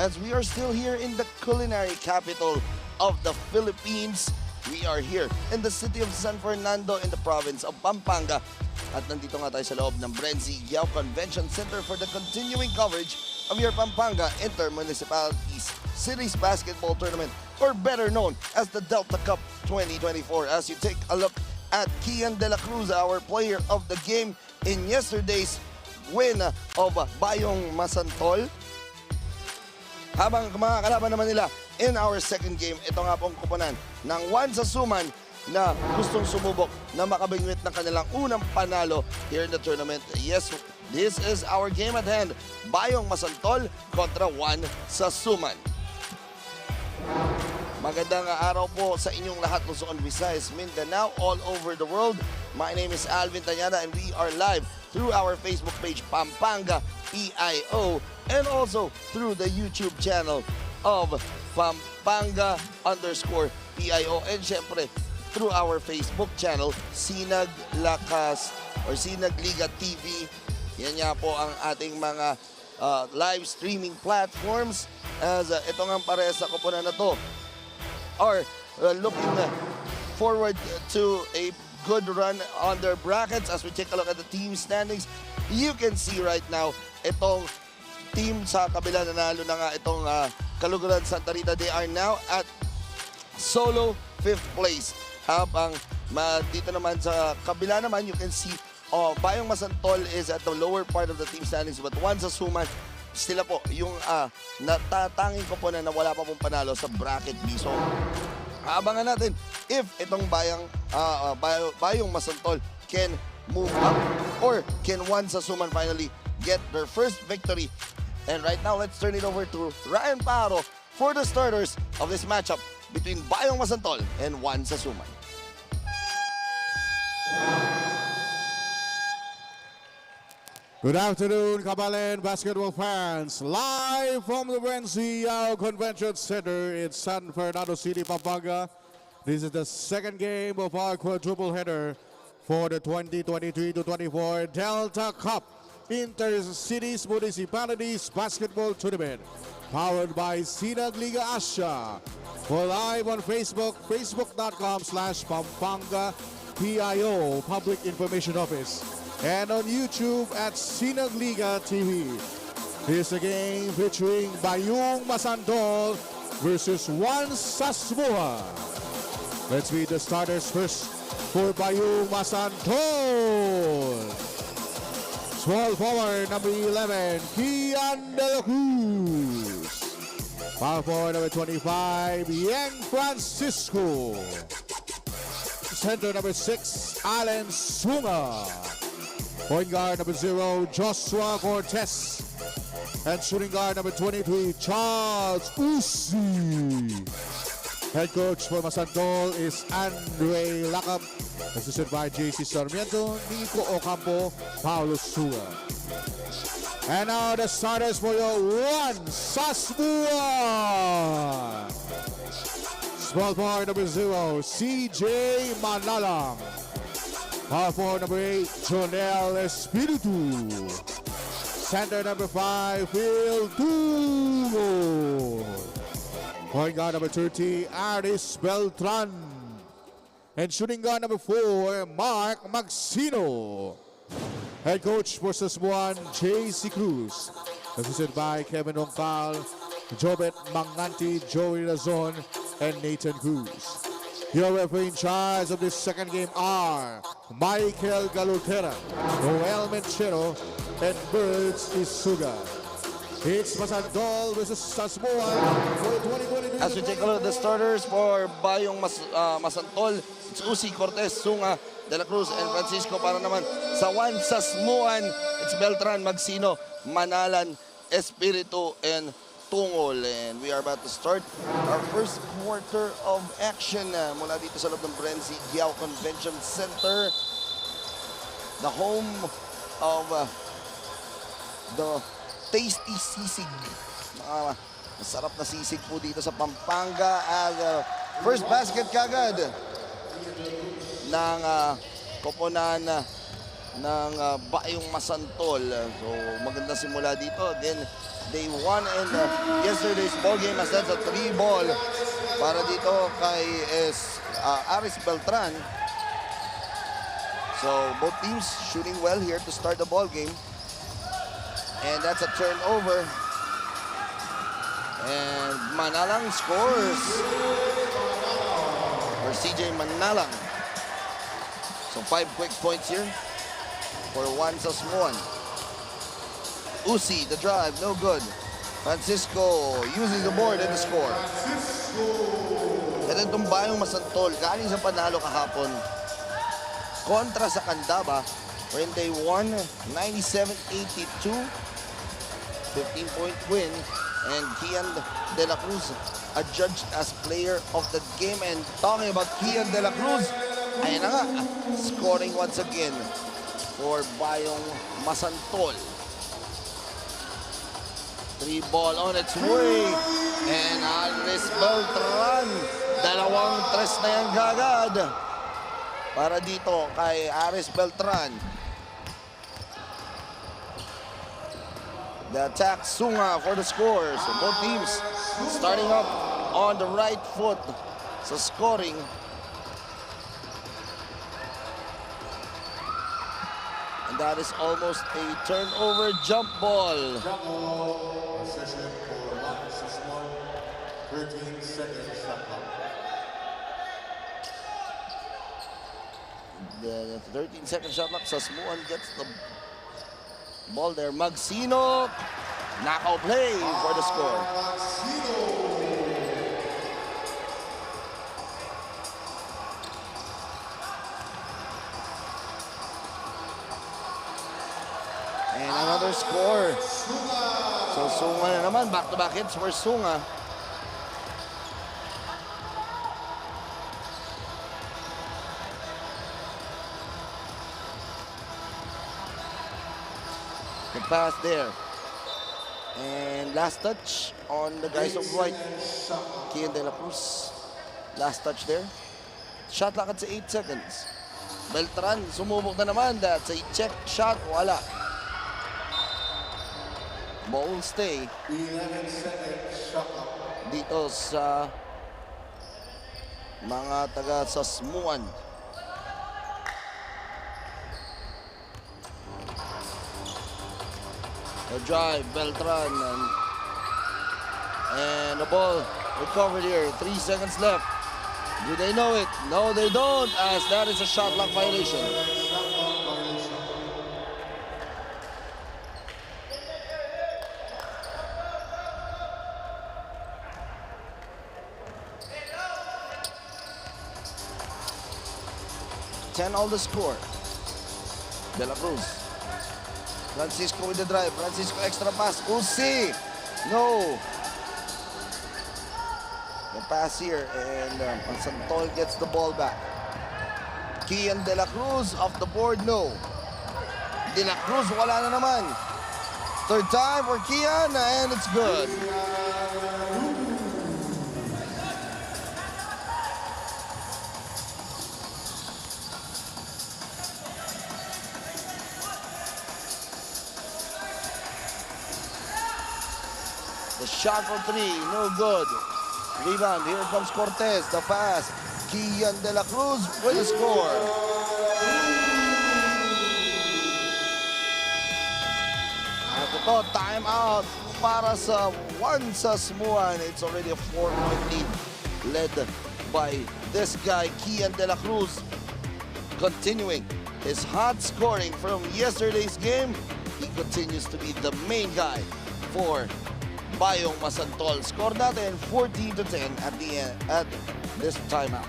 As we are still here in the culinary capital of the Philippines, we are here in the city of San Fernando in the province of Pampanga. At nandito nga tayo sa loob ng BREN GUIAO Convention Center for the continuing coverage of your Pampanga Inter-Municipalities-Cities Basketball Tournament, or better known as the Delta Cup 2024. As you take a look at Kian De La Cruz, our player of the game in yesterday's win of Bayong Masantol. Habang mga kalaban naman nila in our second game, ito nga pong kupunan ng Juan Sasuman na gustong sumubok na makabingwit ng kanilang unang panalo here in the tournament. Yes, this is our game at hand. Bayong Masantol kontra Juan Sasuman. Magandang araw po sa inyong lahat, Luzon, Visayas, Mindanao, all over the world. My name is Alvin Tañada and we are live through our Facebook page, Pampanga PIO, and also through the YouTube channel of Pampanga_PIO, and syempre through our Facebook channel, Sinag Lakas or Sinag Liga TV. Yan nga po ang ating mga live streaming platforms. As ito nga parehas sa kupunan na to are looking forward to a good run on their brackets. As we take a look at the team standings, you can see right now itong team sa kabila, nanalo na nga itong Kaluguran Santa Rita. They are now at solo 5th place. Habang dito naman sa kabila naman, you can see Bayong Masantol is at the lower part of the team standings, but Juan Sasuman, sila po yung natatanging ko po na wala pa pong panalo sa bracket B. So, abangan natin if itong Bayong Masantol can move up or can Juan Sasuman finally get their first victory. And right now, let's turn it over to Ryan Paro for the starters of this matchup between Bayong Masantol and Juan Sasuman. Good afternoon, Kabalen basketball fans. Live from the BREN GUIAO Convention Center in San Fernando City, Pampanga. This is the second game of our quadruple header for the 2023-24 Delta Cup Inter-Cities Municipalities Basketball Tournament, powered by Sinag Liga Asia. We're live on Facebook, facebook.com/Pampanga PIO Public Information Office, and on YouTube at Sinag Liga TV. Here's a game featuring Bayong Masantol versus Juan Sasuman. Let's meet the starters first for Bayong Masantol. Small forward, number 11, Kian De La Cruz. Power forward, number 25, Yang Francisco. Center, number 6, Allen Sunga. Point guard, number 0, Joshua Cortez. And shooting guard, number 23, Charles Uzi. Head coach for Masantol is Andre Lacab. Assisted by JC Sarmiento, Nico Ocampo, Paulo Sua. And now the starters for your Juan Sasuman. Small forward number 0, CJ Manalang. Power forward number 8, Jonel Espiritu. Center number 5, Phil Tugo. Point guard number 30, Aris Beltran. And shooting guard number 4, Mark Magsino. Head coach for Sasuan, J.C. Cruz. Assisted by Kevin Ongcal, Jobet Manganti, Joey Razon, and Nathan Cruz. Your referee in charge of this second game are Michael Galutera, Noel Menchero, and Birds Isuga. It's Masandol versus Sasmuan for 2023. As we take a look at the starters for Bayong Masantol, it's Uzi, Cortez, Sunga, De La Cruz, and Francisco. Para naman sa Juan Sasmuan, it's Beltran, Magsino, Manalan, Espiritu, and Tungol. And we are about to start our first quarter of action mula dito sa loob ng BREN GUIAO Convention Center, the home of the tasty sisig. Masarap na sisig po dito sa Pampanga. First basket kagad ng koponan ng Bayong Masantol. So maganda simula dito. Then they won in yesterday's ball game as that's a 3-ball para dito kay Aris Beltran. So both teams shooting well here to start the ball game. And that's a turnover. And Manalang scores for CJ Manalang. So 5 quick points here for Juan Sasmuan. Uzi, the drive, no good. Francisco uses the board and the score. Ganun itong Bayong Masantol, galing sa panalo kahapon kontra sa Candaba, when they won 97-82. 15-point win. And Kian De La Cruz adjudged as player of the game. And talking about Kian De La Cruz, ayun na nga, scoring once again for Bayong Masantol. 3-ball on its way. And Aris Beltran, dalawang tres na yan kagad para dito kay Aris Beltran. The attack, Sunga for the score. So both teams starting up on the right foot. So scoring. And that is almost a turnover jump ball. Possession for Sasmuan, 13 seconds shot clock. The 13-second shot clock. Sasmuan gets the ball there. Magsino, knockout play for the score. And another score. So Sunga na naman, back-to-back hits for Sunga. The pass there. And last touch on the guys of white. Kian De La Cruz. Last touch there. Shot clock at sa 8 seconds. Beltran, sumubok na naman. That's a check shot. Wala. Ball stay. 11 seconds shot clock. Dito sa mga taga Sasmuan. The drive, Beltran, and the ball recovered here. 3 seconds left. Do they know it? No, they don't, as that is a shot clock violation. Ten all the score. De La Cruz. Francisco with the drive. Francisco extra pass. Uzi. No. The pass here. And Santol gets the ball back. Kian De La Cruz off the board. No. De La Cruz wala na naman. Third time for Kian. And it's good. The shot for 3, no good. Rebound, here comes Cortez, the pass. Kian De La Cruz with the score. At ito, time out para sa Juan Sasmuan. It's already a 4-point lead led by this guy, Kian De La Cruz. Continuing his hot scoring from yesterday's game, he continues to be the main guy for Bayong Masantol. Score natin 14-10 at the end at this timeout.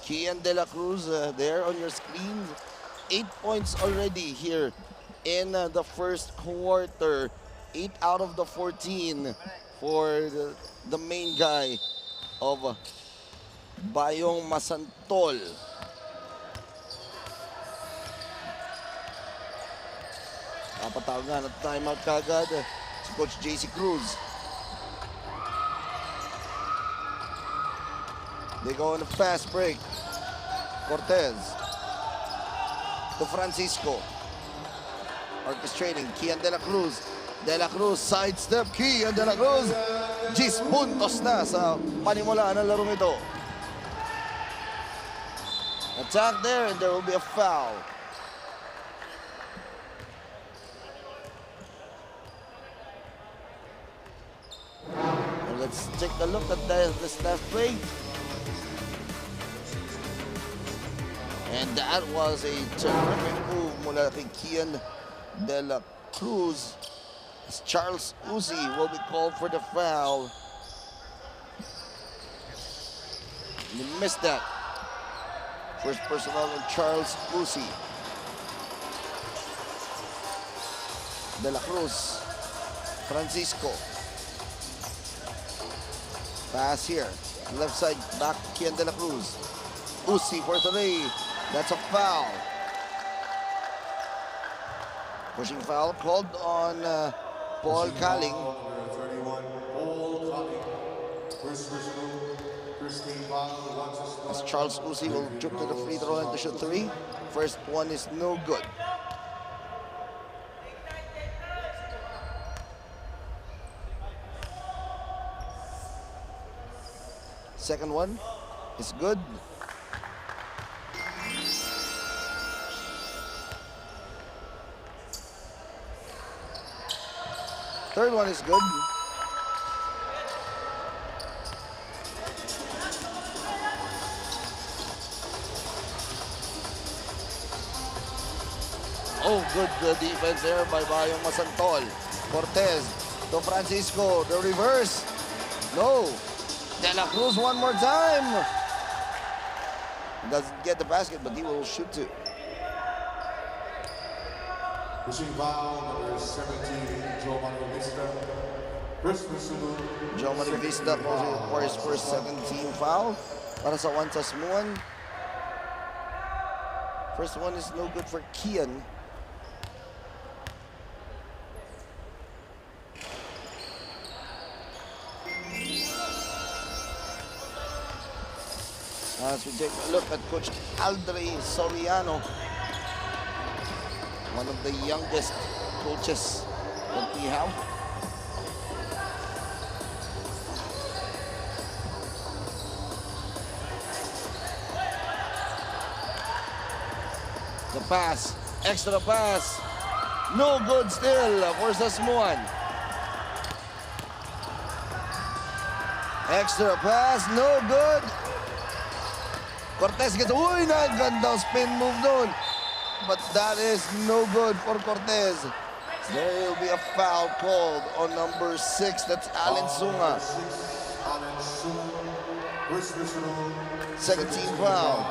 Kian De La Cruz there on your screen. 8 points already here in the first quarter. 8 out of the 14 for the main guy of Bayong Masantol. Kapatawag nga ng timeout kagad si Coach JC Cruz. They go on a fast break. Cortez to Francisco. Orchestrating. Kian De La Cruz. De La Cruz sidestep. Kian De La Cruz. 10 puntos na sa panimulaan ng larong ito. Attack there and there will be a foul. And let's take a look at this last play. And that was a terrific move mula kay Kian De La Cruz. As Charles Uzi will be called for the foul. He missed that. First personal on Charles Uzi. De La Cruz. Francisco. Pass here. Left side back Kian De La Cruz. Uzi for three. That's a foul. Pushing foul called on Paul Kaling. As Charles Uzi will jump to the free throw line to shoot three. First one is no good. Second one is good. Third one is good. Oh, good defense there by Bayong Masantol. Cortez to Francisco. The reverse. No. De La Cruz one more time. Doesn't get the basket, but he will shoot two. Pushing foul, number 17, Joe Marivista. Joe Marivista for his first second team foul. Para sa one Tasmuan. First one is no good for Kian. As we take a look at Coach Aldre Soriano, one of the youngest coaches that we have. The pass, extra pass, no good still for Sasmuan. Extra pass, no good. Cortez gets, uy, nagandang spin move doon. But that is no good for Cortez. There will be a foul called on number 6. That's Allen Sunga. Second team foul.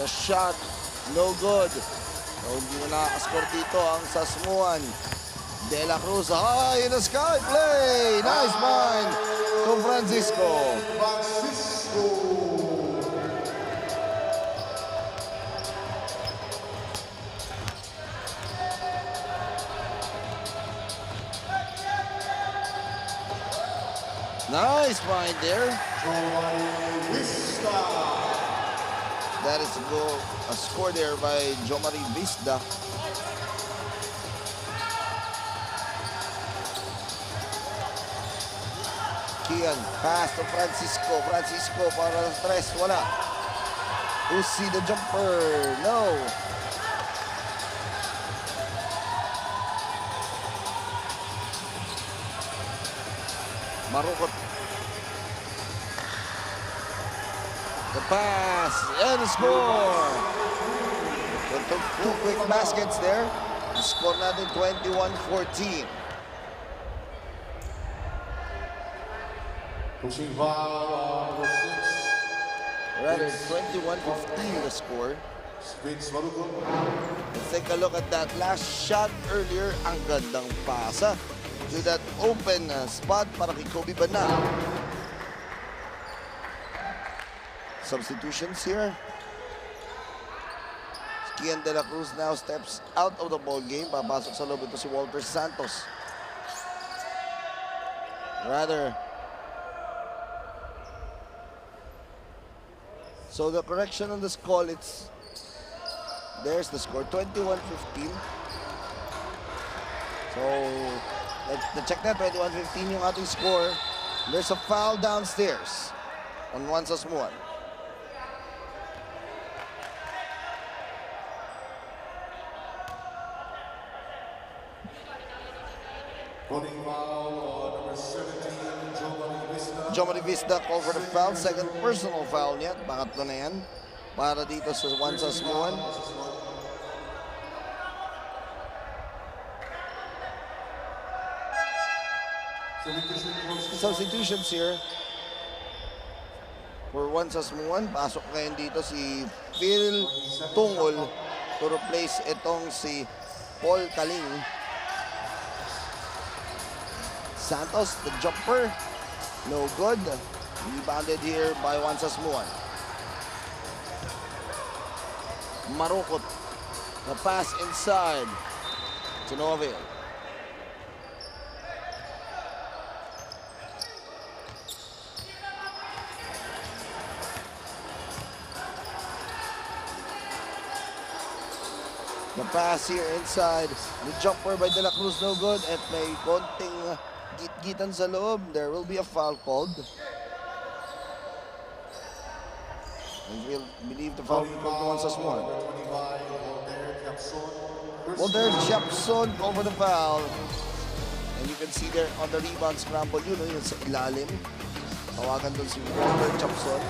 The shot, no good. So, hindi mo nakakascore dito ang Sasmuan. De La Cruz, high in the sky, play! Nice find to Francisco. Nice find there. That is a goal, a score there by Jomari Visda. Kian, pass to Francisco. Francisco para sa tres, wala. Uzi the jumper, no. Marukot. The pass and the score. So took two quick baskets there. The score natin 21-14. Pushing foul number 6. Rather 21-15 the score. Vince Marukot. Let's take a look at that last shot earlier. Ang gandang pasa to that open spot para kay Kobe Bana. Substitutions here. Kian de la Cruz now steps out of the ball game. Papasok sa loob ito si Walter Santos. Rather. So the correction on this call, there's the score, 21-15. So, check that, 21-15 yung ating score. There's a foul downstairs on Juan Sasmuan. Running foul on number 17, Jomari Visda. Jomari Visda called for the foul. Second personal foul niya. Pangatlo na yan. Para dito sa Juan Sasmuan. Substitutions here. For Juan Sasmuan, pasok ngayon dito si Phil Tungol to replace itong si Paul Kaling. Santos, the jumper, no good. Rebounded here by Juan Sasmuan. Marukot, the pass inside to no avail. The pass here inside, the jumper by De La Cruz, no good, at may konting git-gitan sa loob. There will be a foul called. And we'll believe the foul will be called to Juan Sasmuan. Walter Japson over the foul. And you can see there on the rebound scramble, yun, yun sa ilalim. Tawagan doon si Walter Japson.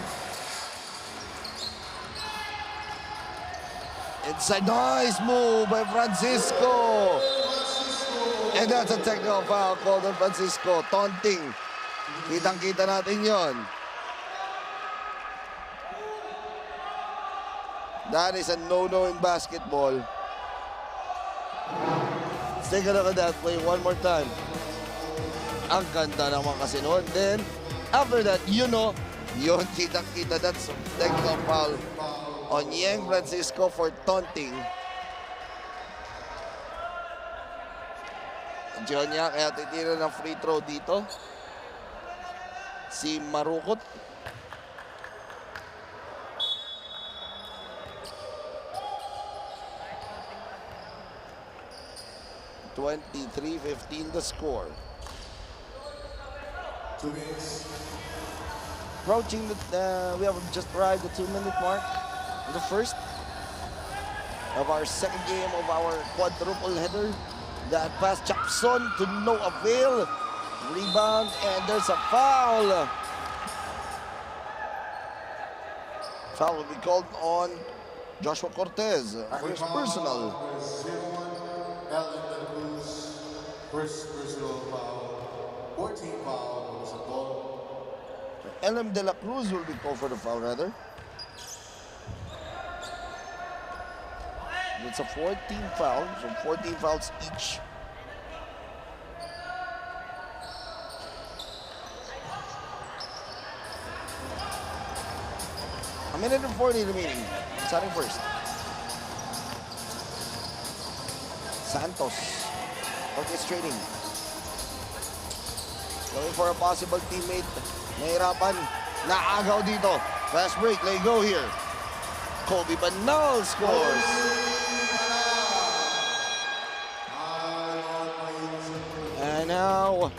Inside, nice move by Francisco. And that's a technical foul called on Francisco. Taunting. Kitang-kita natin yon. That is a no-no in basketball. Let's take a look at that play one more time. Ang ganda naman kasi noon. Then, after that, yun, kitang-kita. That's a technical foul on Yang Francisco for taunting. Diyan niya, kaya titira ng free throw dito. Si Marukot. (23-15) the score. 2 minutes. Approaching we have just arrived the 2-minute mark in the first of our second game of our quadruple header. That pass, Japson to no avail. Rebound, and there's a foul. Foul will be called on Joshua Cortez. First personal. First personal foul. 14 foul. LM De La Cruz will be called for the foul, rather. It's a 14 foul, so 14 fouls each. A minute and 40 remaining. Starting first. Santos orchestrating. Going for a possible teammate. Nahirapan. Naagaw dito. Fast break. Let go here. Kobe Banal scores. And now,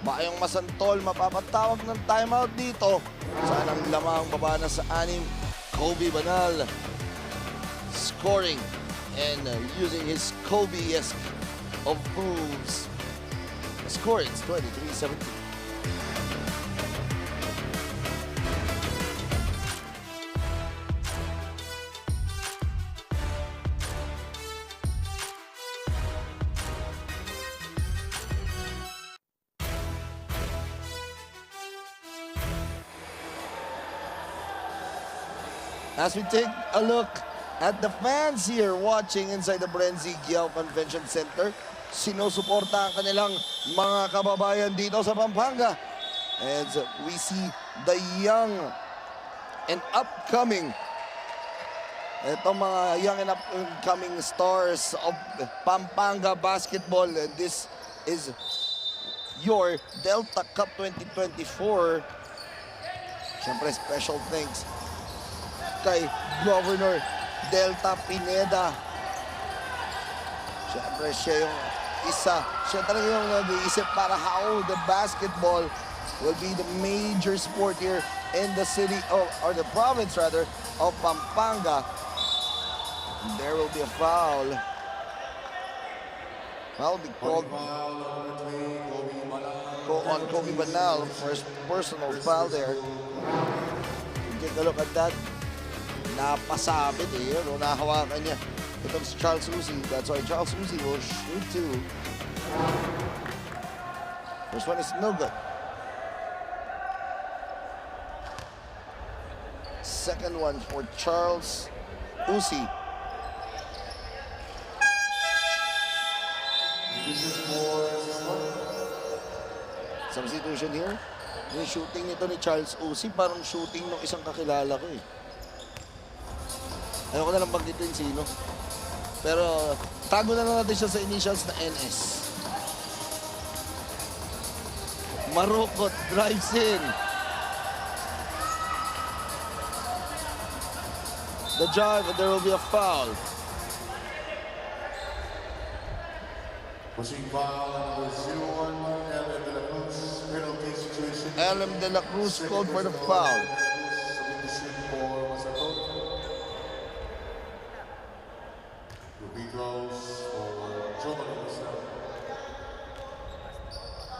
Bayong Masantol mapapatawag ng timeout dito. Sanang lamang baba na sa 6. Kobe Banal scoring and using his Kobe-esque of moves. Score, it's 23-17. As we take a look at the fans here watching inside the BREN GUIAO Convention Center, sinusuporta ang kanilang mga kababayan dito sa Pampanga. And we see the young and upcoming, itong mga young and upcoming stars of Pampanga basketball. And this is your Delta Cup 2024. Siyempre, special thanks kay Governor Delta Pineda. Siyempre, siya yung isa. Siya talaga yung nag-iisip para how the basketball will be the major sport here in the city, or the province rather, of Pampanga. And there will be a foul. Foul be called on Kobe Banal for his personal foul there. Take a look at that. Napasabit eh, no? Nahawakan niya. Itong si Charles Uzi. That's why Charles Uzi will shoot too. First one is no good. Second one for Charles Uzi. Substitution here. Yung shooting nito ni Charles Uzi, parang shooting ng isang kakilala ko eh. Ayoko na lang banggitin sino. Pero tago na lang natin siya sa initials na NS. Marukot drives in. The drive, and there will be a foul. Pushing foul number 01, Ellen De La Cruz, penalty situation. Ellen De La Cruz called for the foul. Substitution for Masatol. Free throws for Germany.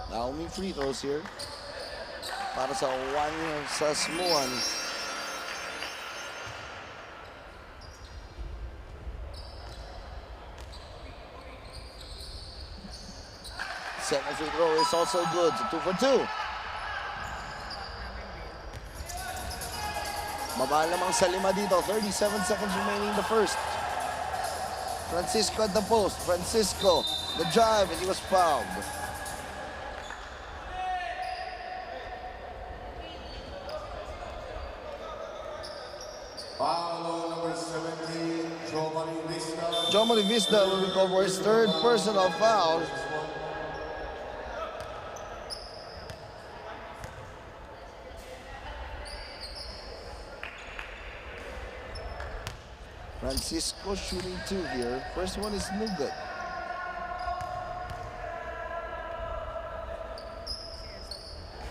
Naomi free throws here. Para sa Smuan. Second free throw is also good. 2 for 2. Mababa lamang sa 5 dito. 37 seconds remaining in the first. Francisco at the post. Francisco, the drive, and he was fouled. Foul number 17, Giovanni Vista. Giovanni Vista will recover his third personal foul. Francisco shooting 2 here. First one is no good.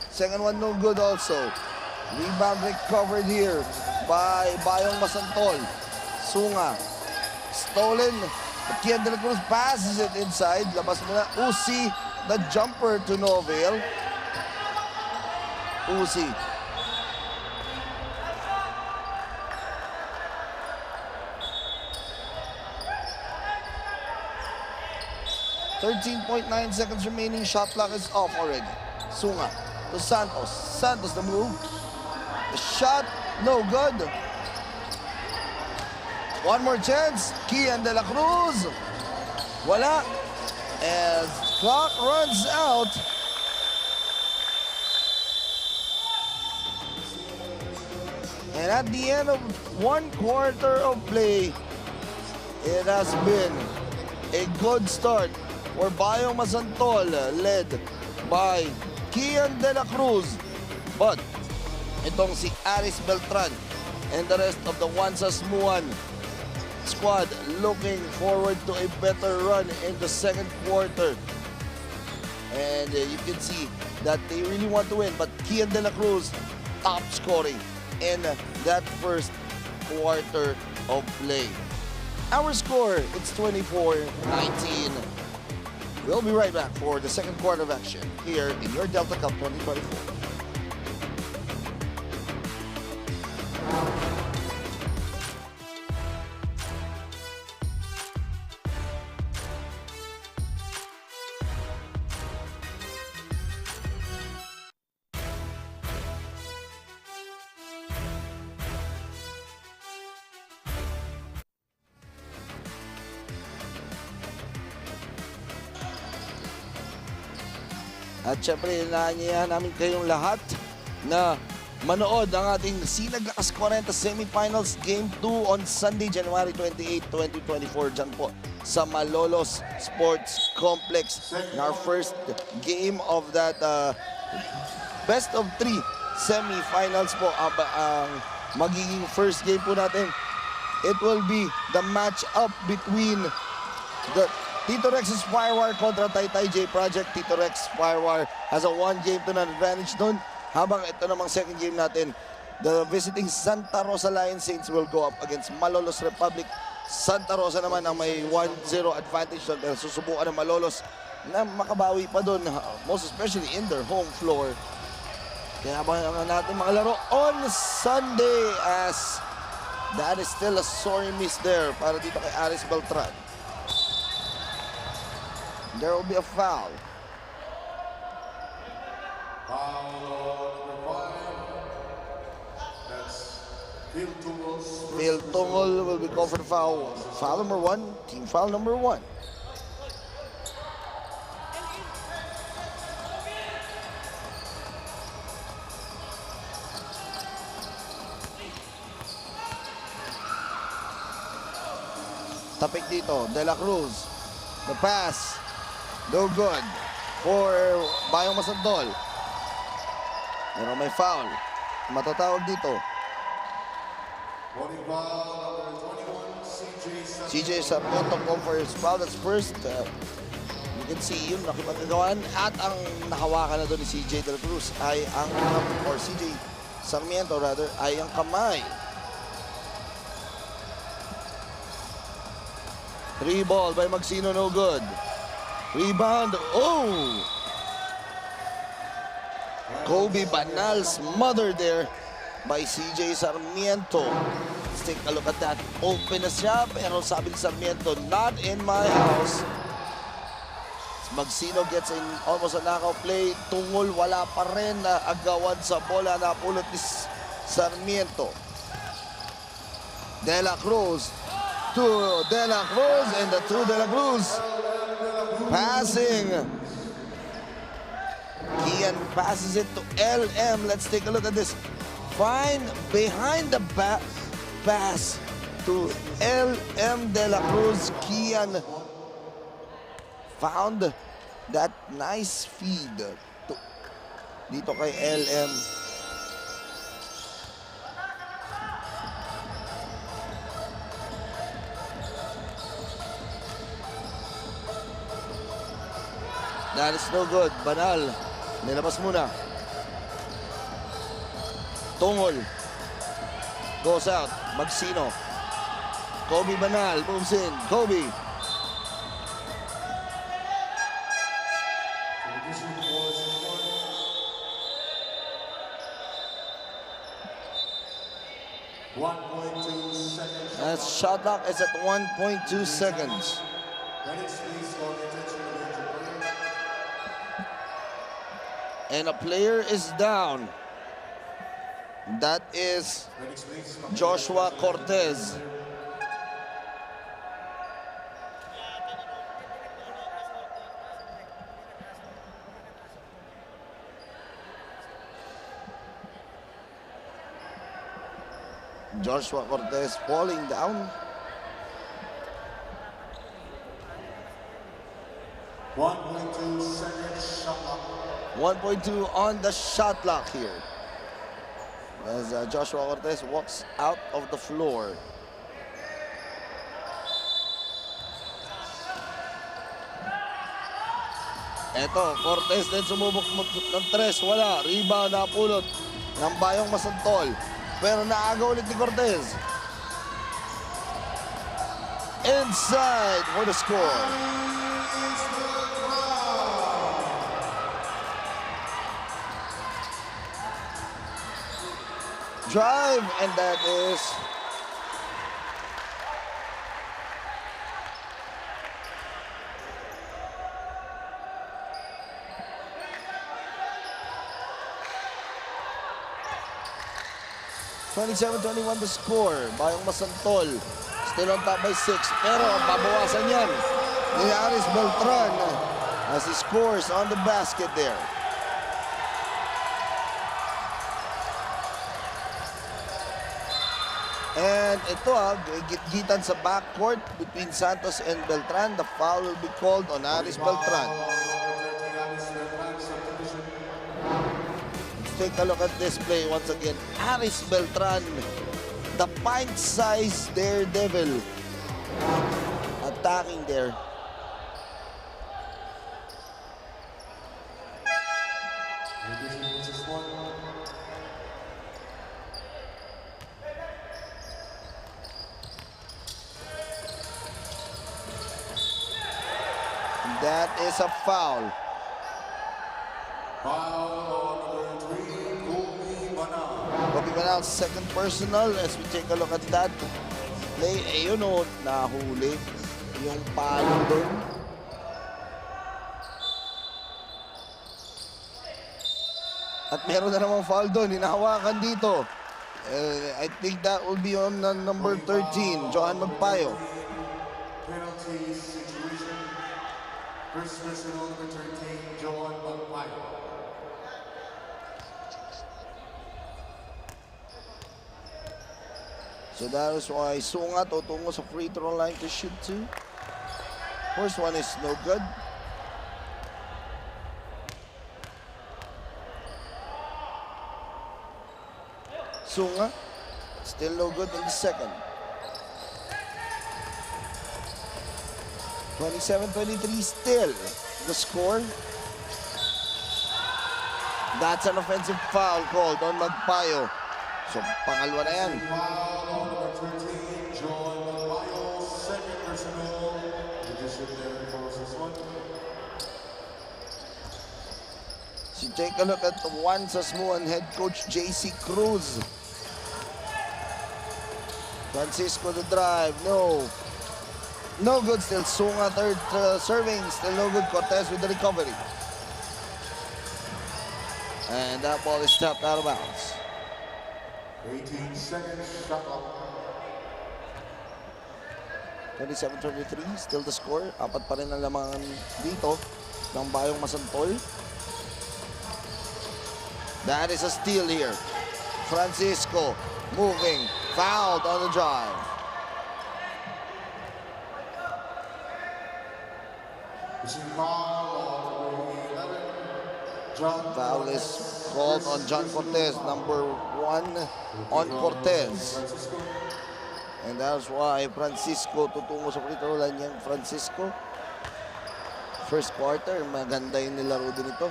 Second one no good also. Rebound recovered here by Bayong Masantol. Sunga. Stolen. Kian De La Cruz passes it inside. Labas muna. Uzi, the jumper to Novale. Uzi. 13.9 seconds remaining. Shot clock is off already. Sunga to Santos. Santos the move. The shot, no good. One more chance. Kian De La Cruz. Wala. As clock runs out. And at the end of 1 quarter of play, it has been a good start for Bayong Masantol, led by Kian De La Cruz. But itong si Aris Beltran and the rest of the Wansas Muan squad looking forward to a better run in the second quarter. And you can see that they really want to win. But Kian De La Cruz top scoring in that first quarter of play. Our score, it's 24-19. We'll be right back for the second quarter of action here in your Delta Cup 2024. At syempre, inaanyayahan namin kayong lahat na manood ang ating Sinag Lakas 40 Semifinals Game 2 on Sunday, January 28, 2024. Dyan po sa Malolos Sports Complex. In our first game of that best of 3 semifinals po ang magiging first game po natin. It will be the match-up between the Tito Rex's Firewire kontra Taytay J Project. Tito Rex Firewire has a 1-game-to-none advantage doon. Habang ito namang second game natin, the visiting Santa Rosa Lion Saints will go up against Malolos Republic. Santa Rosa naman ang may 1-0 advantage doon. Pero susubukan ng Malolos na makabawi pa doon, most especially in their home floor. Kaya abangan natin mga laro on Sunday as that is still a sorry miss there para dito kay Aris Beltran. There will be a foul. Phil Tungol will be called for the foul. Foul number 1, team foul number 1. Tapik dito, De La Cruz. The pass. No good for Bayong Masantol. Pero may foul. Matatawag dito. CJ Sarmiento called for his foul. That's first. You can see yun, nakipagkagawan. At ang nahawakan na doon ni CJ De La Cruz ay ang, or CJ Sarmiento rather, ay ang kamay. 3 ball by Magsino, no good. Rebound. Oh! Kobe Banal's mother there by CJ Sarmiento. Let's take a look at that. Open na siya, pero sabi ni Sarmiento, not in my house. Magsino gets in almost a knockout play. Tungol, wala pa rin na agawan sa bola na pulot ni Sarmiento. De La Cruz to De La Cruz, and the two De La Cruz passing. Kian passes it to LM. Let's take a look at this. Fine behind the pass to LM De La Cruz. Kian found that nice feed to, dito kay LM. That is no good. Banal. Nilabas muna. Tungol. Goes out. Magsino. Kobe Banal moves in. Kobe. That shot clock is at 1.2 seconds. And a player is down. That is Joshua Cortez. Joshua Cortez falling down. 1.2 seconds shot clock. 1.2 on the shot clock here. As Joshua Cortez walks out of the floor. Eto, Cortez din sumubok ng tres. Wala. Rebound na pulot ng Bayong Masantol. Pero naaga ulit ni Cortez. Inside for the score. Drive, and that is (27-21) the score. Bayong Masantol still on top by 6. Pero babawasan yan ni Aris Beltran as he scores on the basket there. And ito gitgitan sa backcourt between Santos and Beltran. The foul will be called on Aris Beltran. Let's take a look at this play once again. Aris Beltran, the pint-sized daredevil, attacking there. That is a foul. Kobe Banal's second personal as we take a look at that play. Ayun o, nahuli yung palo doon. At meron na namang foul doon, hinahawakan dito. I think that will be on number 13, Johan Magpayo. Penalty situation. First personal number 13, Johan Magpayo. So that is why Sungat o tungo sa free throw line to shoot 2. First one is no good. Sunga still no good in the second. 27-23 still the score. That's an offensive foul called on Magpayo. So pangalwa na yan. Foul on number 13, Johan Magpayo. Second personal. Addition there for this one. So take a look at the one Sasmuan head coach JC Cruz. Francisco the drive, no good still. Sunga third serving, still no good. Cortez with the recovery, and that ball is tapped out of bounds. 18 seconds shot clock. 27-23 still the score. Apat pa rin ang lamangan dito ng Bayong Masantol. That is a steal here. Francisco moving, fouled on the drive. Foul is called on John Cortez, number 1 on Cortez. And that's why Francisco tutungo sa free throw line niyang Francisco. First quarter, maganda yung nilaro din ito.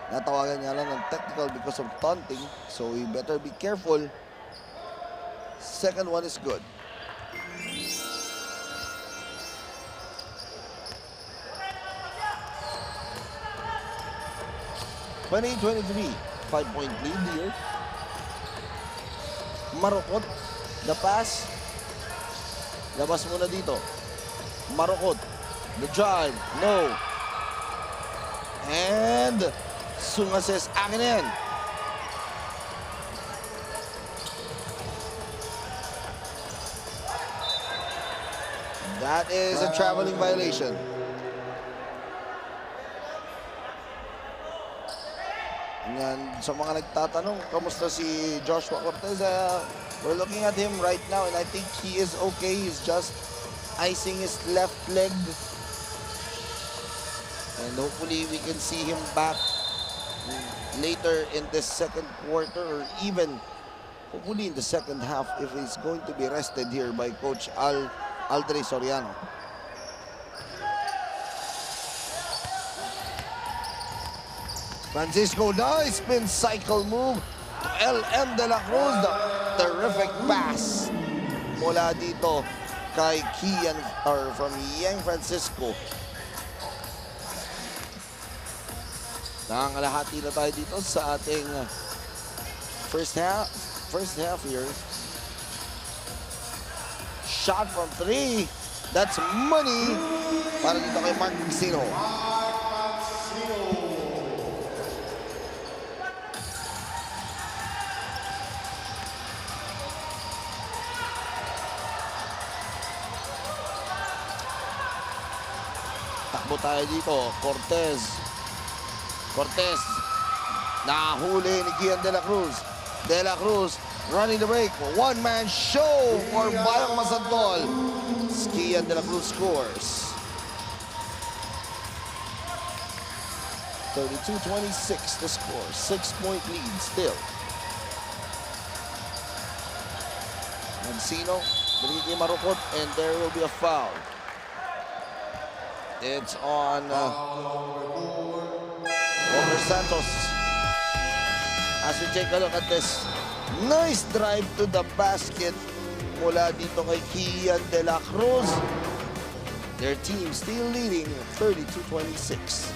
Natawagan niya lang ng technical because of taunting, so we better be careful. Second one is good. (20-23), 5-point lead here. Marukot, the pass. Labas muna dito. Marukot, the drive, no. And Sunga says, akin na yan. That is a traveling violation. Yan, sa mga nagtatanong, kamusta si Joshua Cortez? We're looking at him right now and I think he is okay. He's just icing his left leg. And hopefully we can see him back later in the second quarter, or even hopefully in the second half if he's going to be rested here by Coach Aldre Soriano. Francisco, nice spin cycle move to LM De La Cruz. The terrific pass mula dito kay Kian, or from Yang Francisco. Nangangalahati na tayo dito sa ating first half here. Shot from 3. That's money para dito kay Mark Vicino. Takbo tayo dito. Cortez. Nahuli ni Gian De La Cruz. De La Cruz running the break. One-man show for Bayang Masantol. Gian De La Cruz scores. 32-26 the score. 6-point lead still. Mancino, binigay marupot, and there will be a foul. It's on Walker Santos. As we take a look at this nice drive to the basket mula dito kay Kian De La Cruz. Their team still leading 32-26.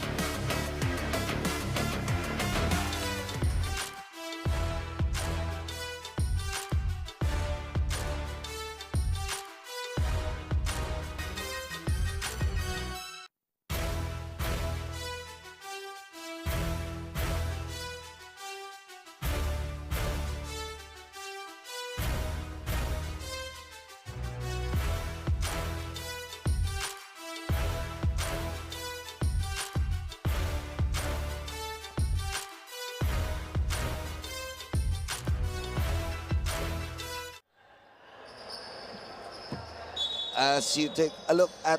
As you take a look at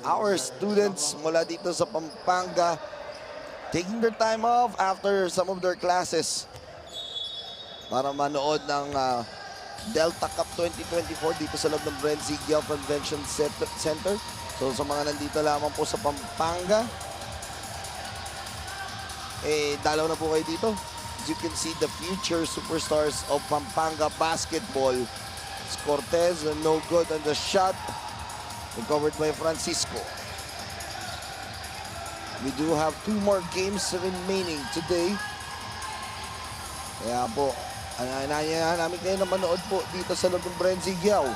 our students mula dito sa Pampanga, taking their time off after some of their classes para manood ng Delta Cup 2024 dito sa loob ng BREN GUIAO Convention Center. So sa mga nandito lamang po sa Pampanga, dalaw na po kayo dito. As you can see, the future superstars of Pampanga basketball. Cortez, no good on the shot. Recovered by Francisco. We do have 2 more games remaining today. Kaya po, anayan namin kayo na manood po dito sa loob ng BREN GUIAO.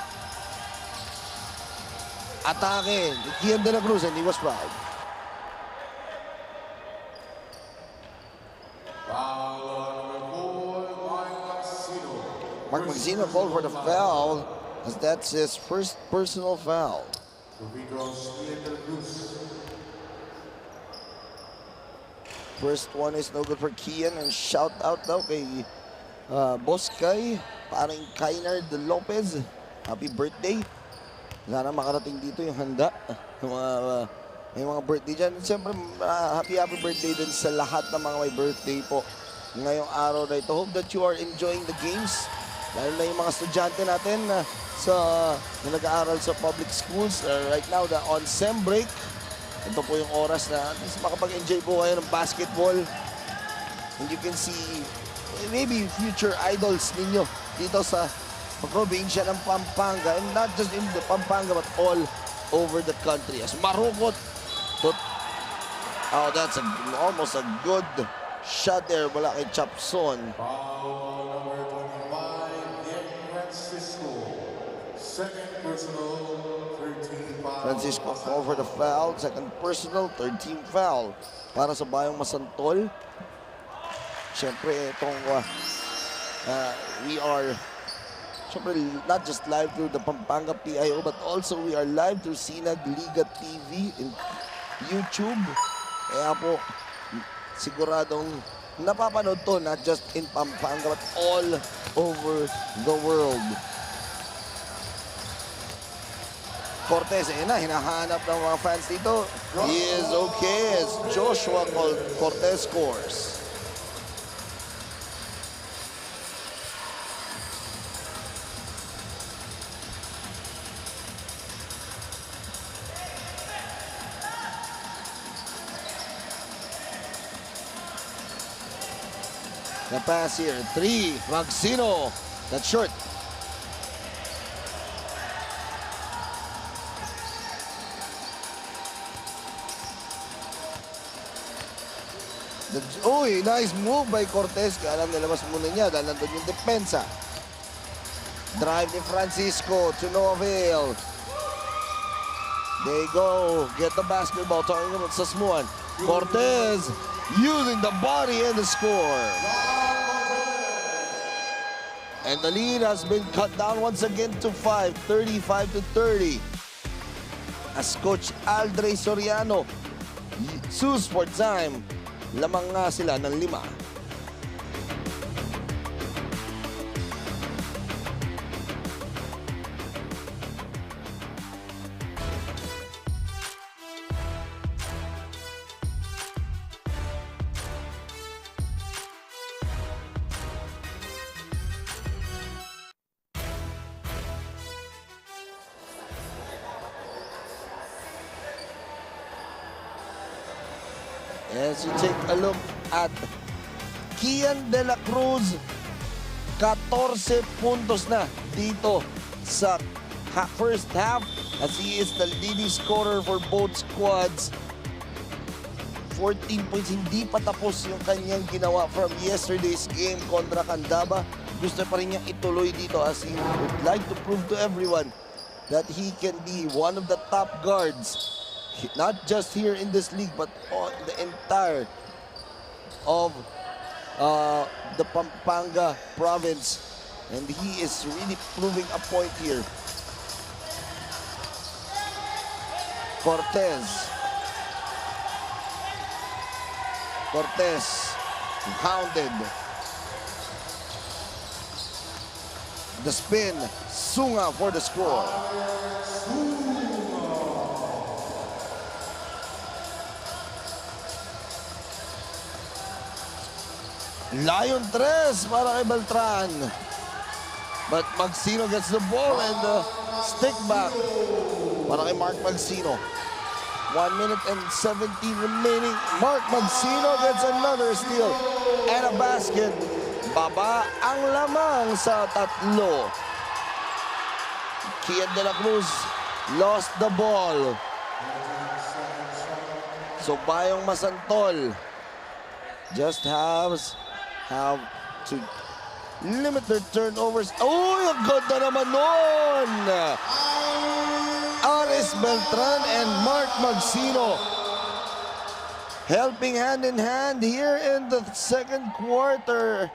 Atake ni Gian De La Cruz, and he was proud. Mark Vicino called for the foul, as that's his first personal foul. First one is no good for Kian, and shout out daw kay Boss Kai, parang Kainard Lopez. Happy birthday. Sana makarating dito yung handa. May mga birthday dyan. Siyempre, happy birthday din sa lahat ng mga may birthday po ngayong araw na ito. Hope that you are enjoying the games. Lalo na yung mga estudyante natin na nag-aaral sa public schools. Right now, on SEM break. Ito po yung oras na at least makapag-enjoy po kayo ng basketball. And you can see maybe future idols ninyo dito sa probinsya ng Pampanga. And not just in the Pampanga, but all over the country. As marukot. Oh, that's almost a good shot there mula kay Chapson. Second personal, 13 foul. Francisco called for the foul. Second personal, 13 foul para sa Bayang Masantol. Siyempre, itong we are not just live through the Pampanga PIO, but also we are live through Sinag Liga TV in YouTube. Kaya po, siguradong napapanood to not just in Pampanga, but all over the world. Cortez, ayun na, hinahanap ng mga fans dito. He is okay as Joshua Cortez scores. The pass here, 3, Magsino, that's short. Uy, nice move by Cortez. Kaya alam, nilabas muna niya dahil nandun yung depensa. Drive ni Francisco to no avail. They go, get the basketball, talking about Sasmuan. Cortez using the body and the score. And the lead has been cut down once again to 5, 35-30. As Coach Aldre Soriano, Sus for time, lamang nga sila ng 5. As you take a look at Kian De La Cruz, 14 puntos na dito sa first half as he is the leading scorer for both squads. 14 points, hindi pa tapos yung kanyang ginawa from yesterday's game kontra Candaba. Gusto pa rin niyang ituloy dito as he would like to prove to everyone that he can be one of the top guards. Not just here in this league, but on the entire of the Pampanga province. And he is really proving a point here. Cortez. Pounded. The spin. Sunga for the score. Lion 3 para kay Beltran. But Magsino gets the ball and the stick back para kay Mark Magsino. 1 minute and 17 remaining. Mark Magsino gets another steal and a basket. Baba ang lamang sa 3. Kian De La Cruz lost the ball. So Bayong Masantol just have to limit their turnovers. Oh, ang ganda naman nun! Aris Beltran and Mark Magsino helping hand in hand here in the second quarter.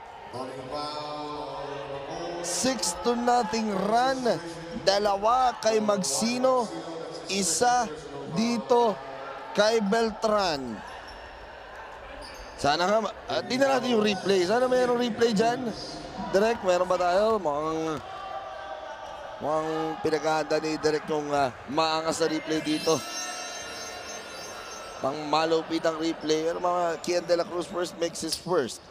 6-0 run. 2 kay Magsino, 1 dito kay Beltran. Sana nga, tingnan natin yung replay. Sana mayroong replay dyan. Direk, meron ba tayo? Mukhang pinagahanda ni Direk yung maangas na replay dito. Pang malupit ang replay. Pero mga Kian De La Cruz first makes his first.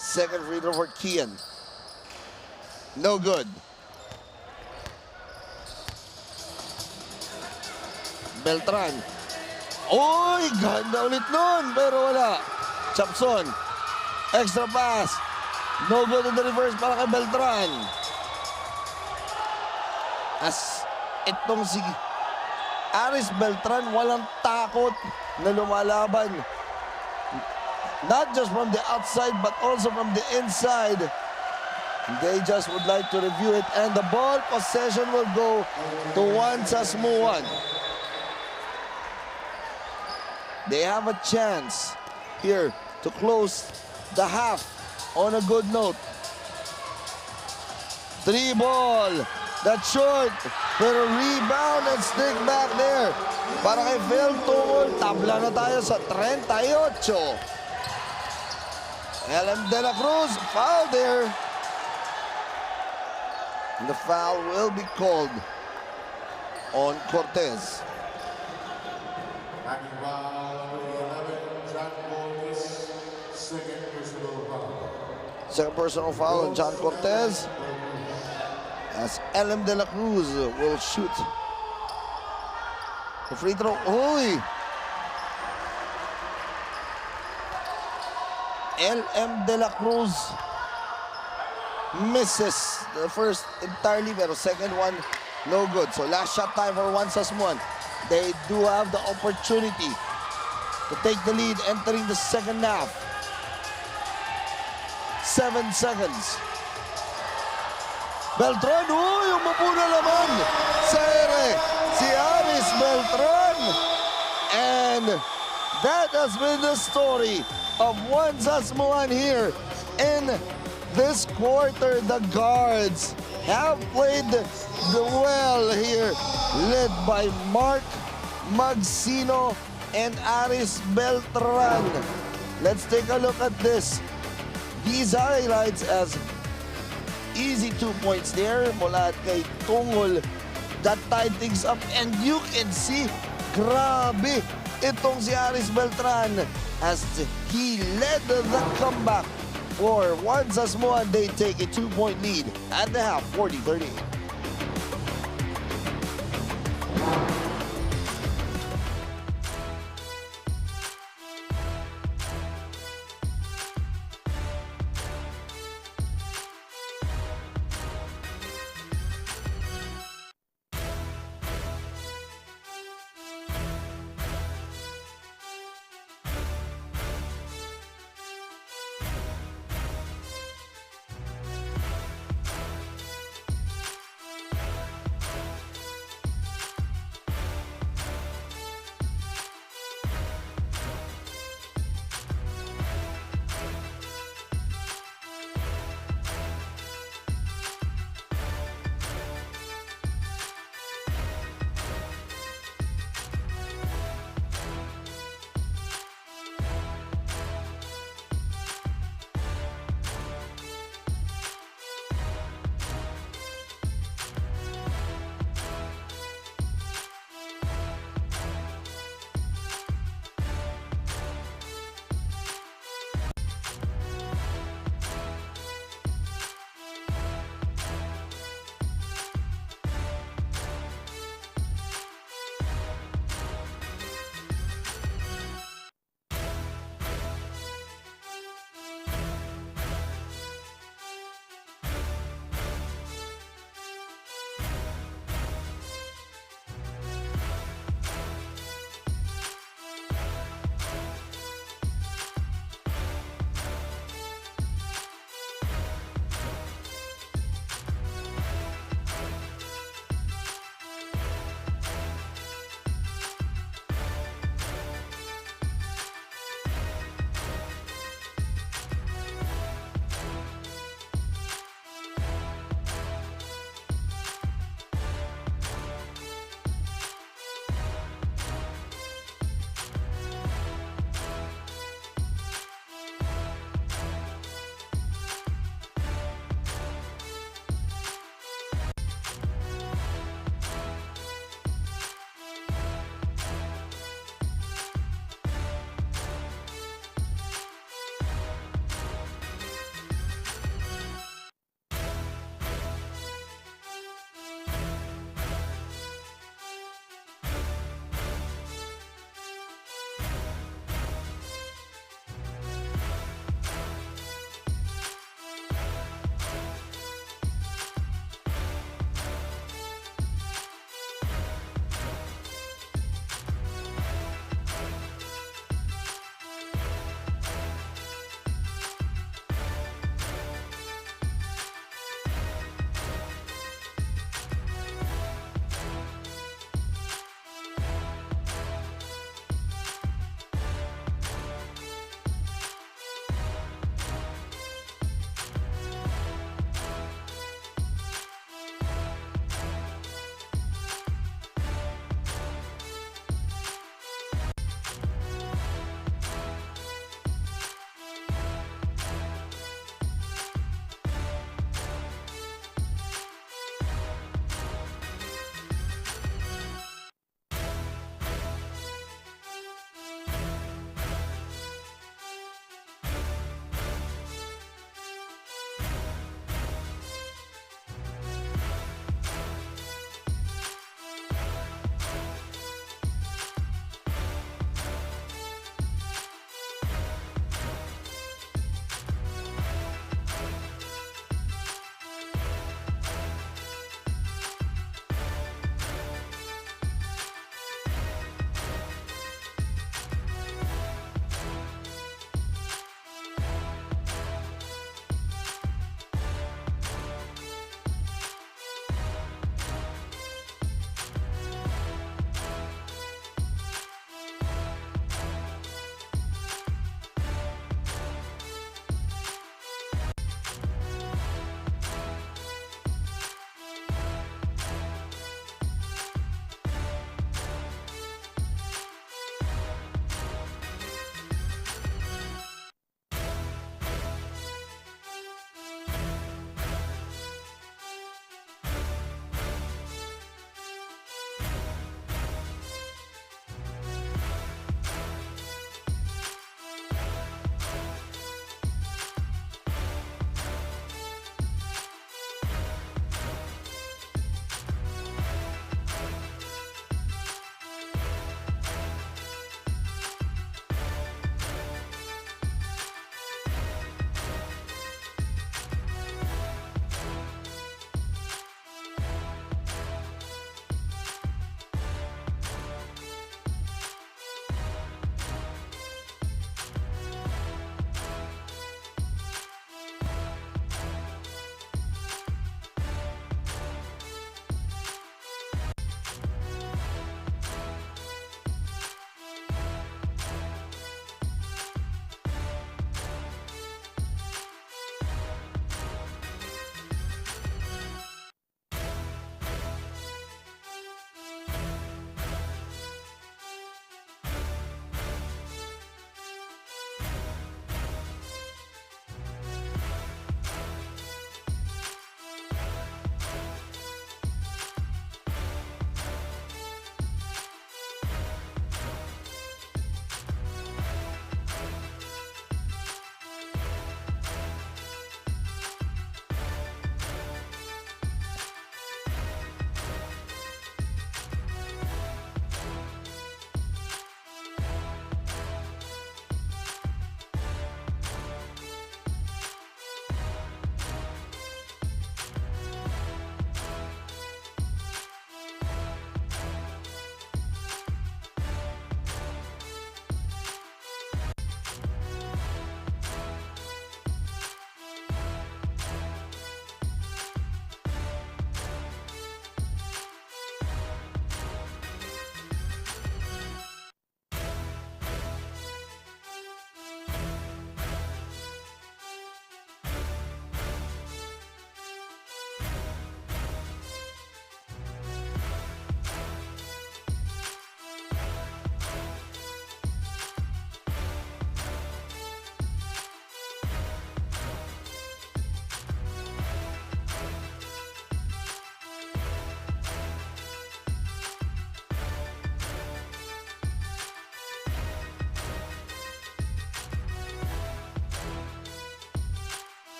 Second free throw for Kian. No good. Beltran. Oy, ganda ulit nun, pero wala. Chapson, extra pass. No good in the reverse para kay Beltran. As itong si Aris Beltran, walang takot na lumalaban. Not just from the outside, but also from the inside. They just would like to review it, and the ball possession will go to Sasmuan. They have a chance here to close the half on a good note. 3 ball. That's short. Pero rebound and stick back there. Para kay Phil Tungol. Tabla na tayo sa 38. LM De La Cruz foul there. The foul will be called on Cortez. Hacking foul number 11, John Cortez, second personal foul. Second personal foul on John Cortez. As LM De La Cruz will shoot the free throw. Uy! LM De La Cruz misses the first entirely, pero second one no good. So last shot time for Wansasmuan. They do have the opportunity to take the lead entering the second half. 7 seconds. Beltran, uy, umupo na naman sa ere si Aris Beltran. And that has been the story of Wansasmuan here in this quarter. The guards have played well here, led by Mark Magsino and Aris Beltran. Let's take a look at this. These highlights as easy 2 points there mula kay Tungol. That tied things up, and you can see, grabe itong si Aris Beltran as he led the comeback for Wansasmuan. They take a 2-point lead at the half, 40-38.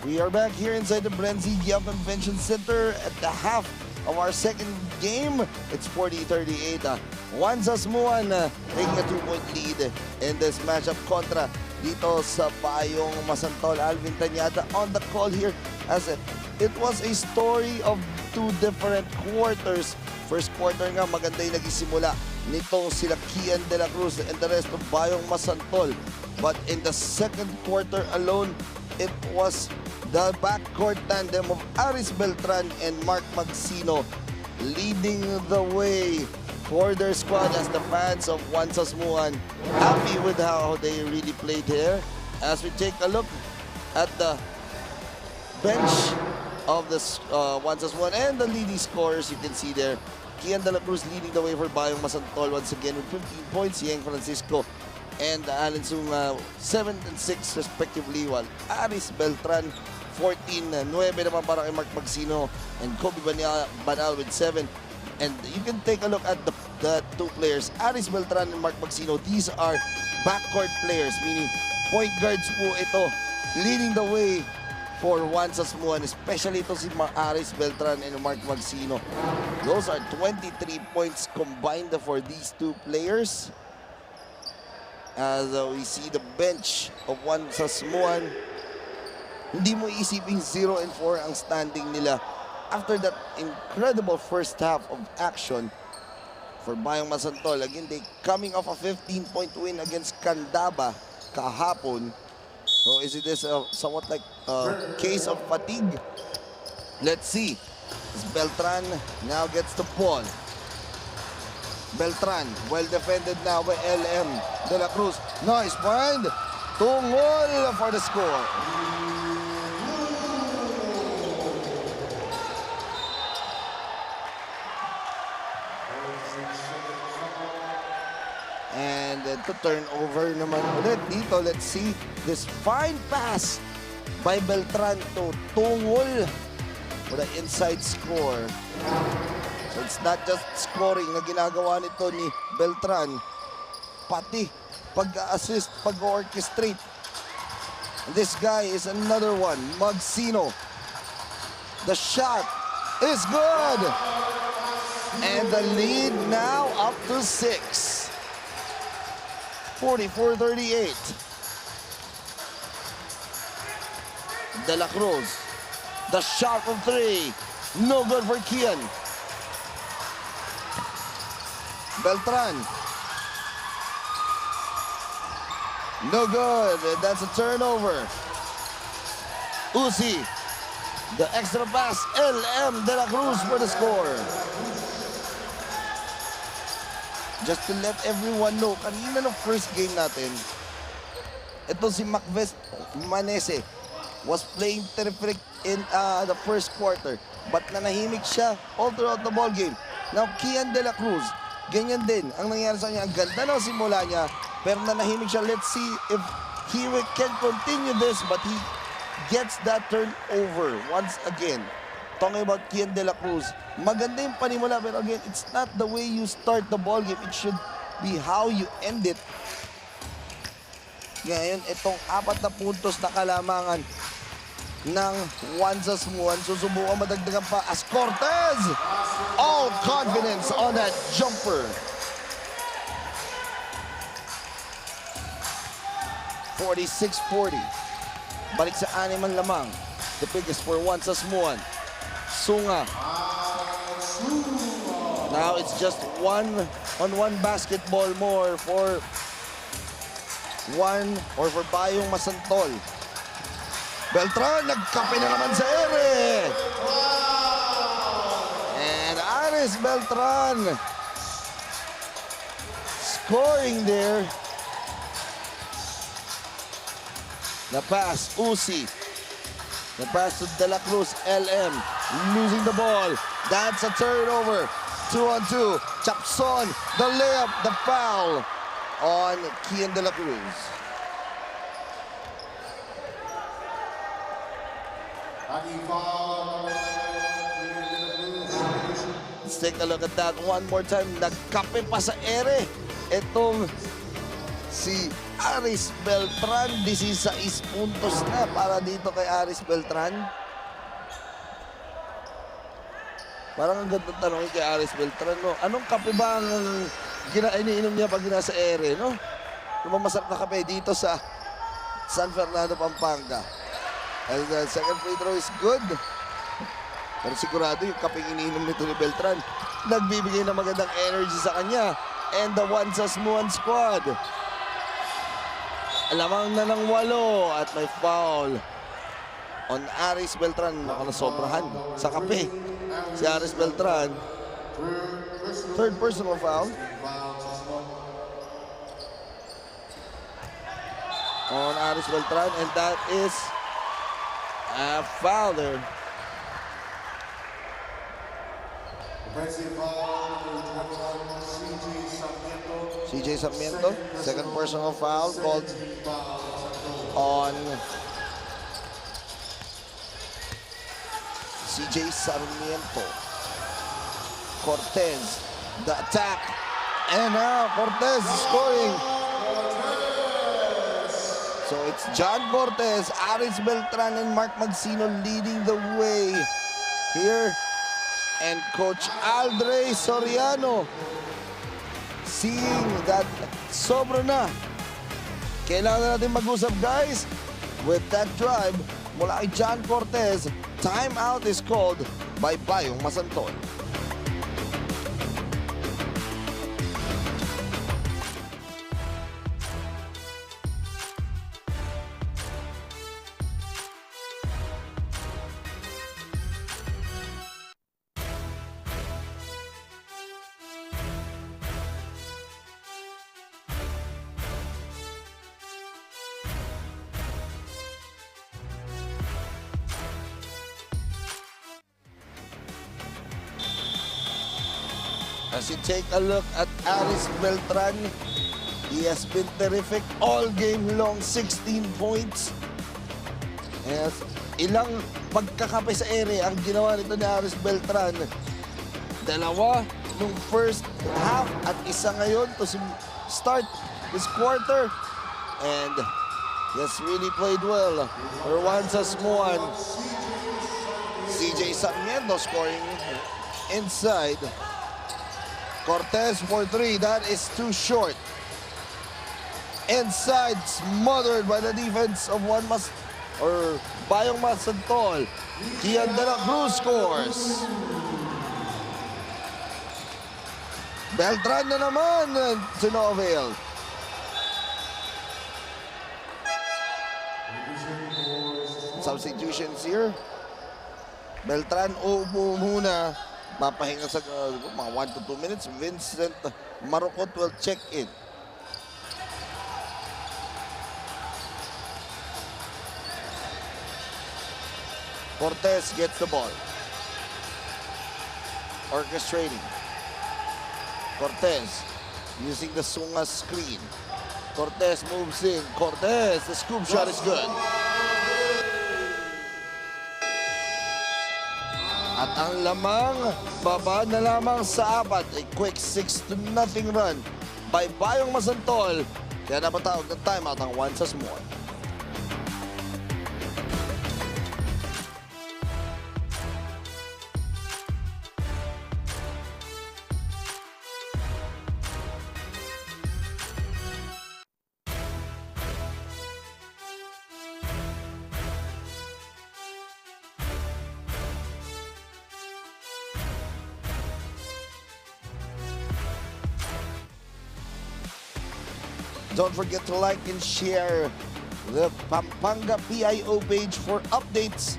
We are back here inside the BREN GUIAO Convention Center at the half of our second game. It's 40-38. Wansas Muan taking a 2-point lead in this matchup kontra dito sa Bayong Masantol. Alvin Tañada on the call here as it was a story of two different quarters. First quarter nga maganda yung nagsimula nitong sila Kian de la Cruz and the rest of Bayong Masantol. But in the second quarter alone, it was the backcourt tandem of Aris Beltran and Mark Magsino leading the way for their squad as the fans of Wansas Muan happy with how they really played here. As we take a look at the bench of the Wansas Muan and the leading scorers, you can see there, Kian de la Cruz leading the way for Bayong Masantol once again with 15 points, Yeng Francisco and Alan Sunga 7 and 6 respectively, while Aris Beltran 14-9 naman para kay Mark Magsino and Kobe Banal with 7. And you can take a look at the two players, Aris Beltran and Mark Magsino. These are backcourt players, meaning point guards po ito, leading the way for Wansas Muan, especially ito si Aris Beltran and Mark Magsino. Those are 23 points combined for these two players. As we see the bench of Wansas Muan, hindi mo isiping 0-4 ang standing nila after that incredible first half of action for Bayong Masantol. Again, they coming off a 15-point win against Candaba kahapon. So is it this somewhat like a case of fatigue? Let's see. As Beltran now gets the ball. Beltran, well defended now by LM de la Cruz. Nice find. Tungol for the score. And then to turn over naman ulit dito. Let's see this fine pass by Beltran to Tungol for the inside score. So it's not just scoring na ginagawa nito ni Beltran, pati pag-assist, pag-orchestrate. This guy is another one, Magsino. The shot is good. And the lead now up to 6. 44-38. De la Cruz. The shot from 3. No good for Kian. Beltran. No good. That's a turnover. Uzi. The extra pass. LM De La Cruz for the score. Just to let everyone know, kanina no first game natin, ito si Macves Manese was playing terrific in the first quarter. But nanahimik siya all throughout the ball game. Now, Kian De La Cruz, ganyan din ang nangyari sa kanya. Ang ganda ng simula niya, pero nanahimik siya. Let's see if he can continue this, but he gets that turnover once again. Talking about Kian De La Cruz, maganda yung panimula, pero again, it's not the way you start the ball game. It should be how you end it. Ngayon, itong 4 na puntos na kalamangan ng Wansas Muan, susubukan madagdagan pa as Cortez. All confidence on that jumper. 46-40. Balik sa 6 man lamang. The biggest for Wansas Muan. Sunga. Now it's just 1-on-1 basketball more for Bayong Masantol. Beltran, nagkape na naman sa ere. And Aris Beltran scoring there. The pass, Uzi. The pass to De La Cruz, LM, losing the ball. That's a turnover. 2-on-2. Chapson, the layup, the foul on Kian De La Cruz. Let's take a look at that one more time. Nagkape pa sa ere. Itong si Aris Beltran, 16 puntos na para dito kay Aris Beltran. Parang ang gandang tanongin kay Aris Beltran, no? Anong kape ba ang iniinom niya pag nasa ere, no? Yung masarap na kape dito sa San Fernando, Pampanga. And the second free throw is good. Pero sigurado yung kape iniinom nito ni Beltran, nagbibigay ng magandang energy sa kanya. And the one sa Smuan squad. Lamang na ng 8 at may foul on Aris Beltran. Nakanasobrahan sa kape si Aris Beltran. Third personal foul on Aris Beltran, and that is a foul there. Offensive foul, number 21, CJ Sarmiento. CJ Sarmiento, second personal foul called on CJ Sarmiento. Cortez, the attack, and now Cortez scoring. So it's John Cortez, Aris Beltran, and Mark Magsino leading the way here. And Coach Aldre Soriano, seeing that sobra na. Kailangan natin mag-usap, guys. With that drive mula kay John Cortez, timeout is called by Bayong Masantol. As you take a look at Aris Beltran, he has been terrific all game long, 16 points. Yes, ilang pagkakape sa ere ang ginawa nito ni Aris Beltran. Dalawa nung first half at isa ngayon to start this quarter. And he has really played well. Juan Sasmuan, CJ Sarmiento scoring inside. Cortez for 3, that is too short. Inside, smothered by the defense of Bayong Masantol. Kian de la Cruz scores. Beltran na naman to no avail. Substitutions here. Beltran upo muna. Mapahinga sa mga 1 to 2 minutes. Vincent Marocot will check in. Cortez gets the ball. Orchestrating. Cortez using the Sunga screen. Cortez moves in. Cortez, the scoop shot is good. At ang lamang, baba na lamang sa 4. A quick 6-0 run by Bayong Masantol. Kaya napatawag ng timeout ang Juan Sasmuan. Don't forget to like and share the Pampanga PIO page for updates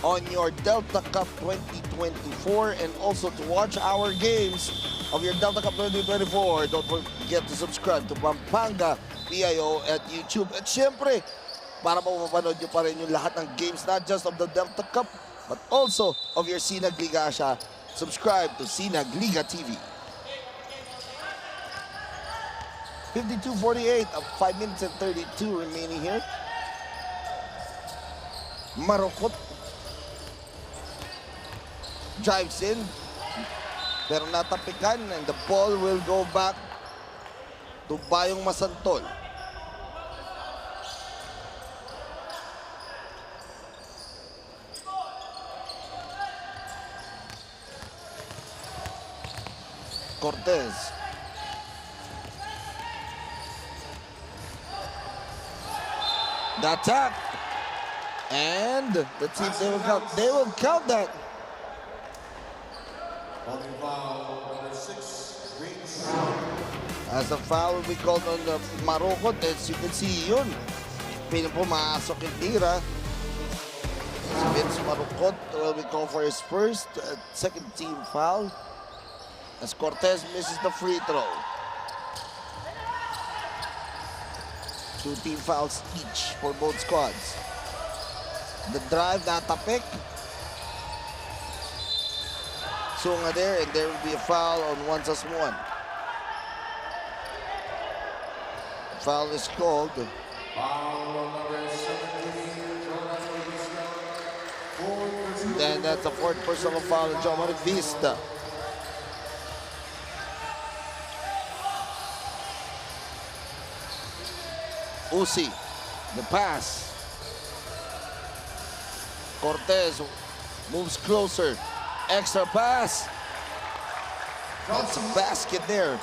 on your Delta Cup 2024 and also to watch our games of your Delta Cup 2024. Don't forget to subscribe to Pampanga PIO at YouTube. At syempre, para mapapanood nyo pa rin yung lahat ng games, not just of the Delta Cup, but also of your Sinag Liga Asia. Subscribe to Sinag Liga TV. 52-48, 5 minutes and 32 remaining here. Marocot drives in, pero natapikan, and the ball will go back to Bayong Masantol. Cortez. The attack. And let's see if they will count. They will count that. Holding foul, number 6, Vince. As a foul will be called on the Marukot. As you can see, yun. Pinapumasok yung tira. Si Vince Marukot will be called for his first second team foul. As Cortez misses the free throw. 2 team fouls each for both squads. The drive, natapik. Sunga there, and there will be a foul on 1+1. Foul is called. Foul number 17, Jonathan. Then that's a fourth personal foul on John Vista. Uzi, the pass. Cortez moves closer. Extra pass. That's a basket there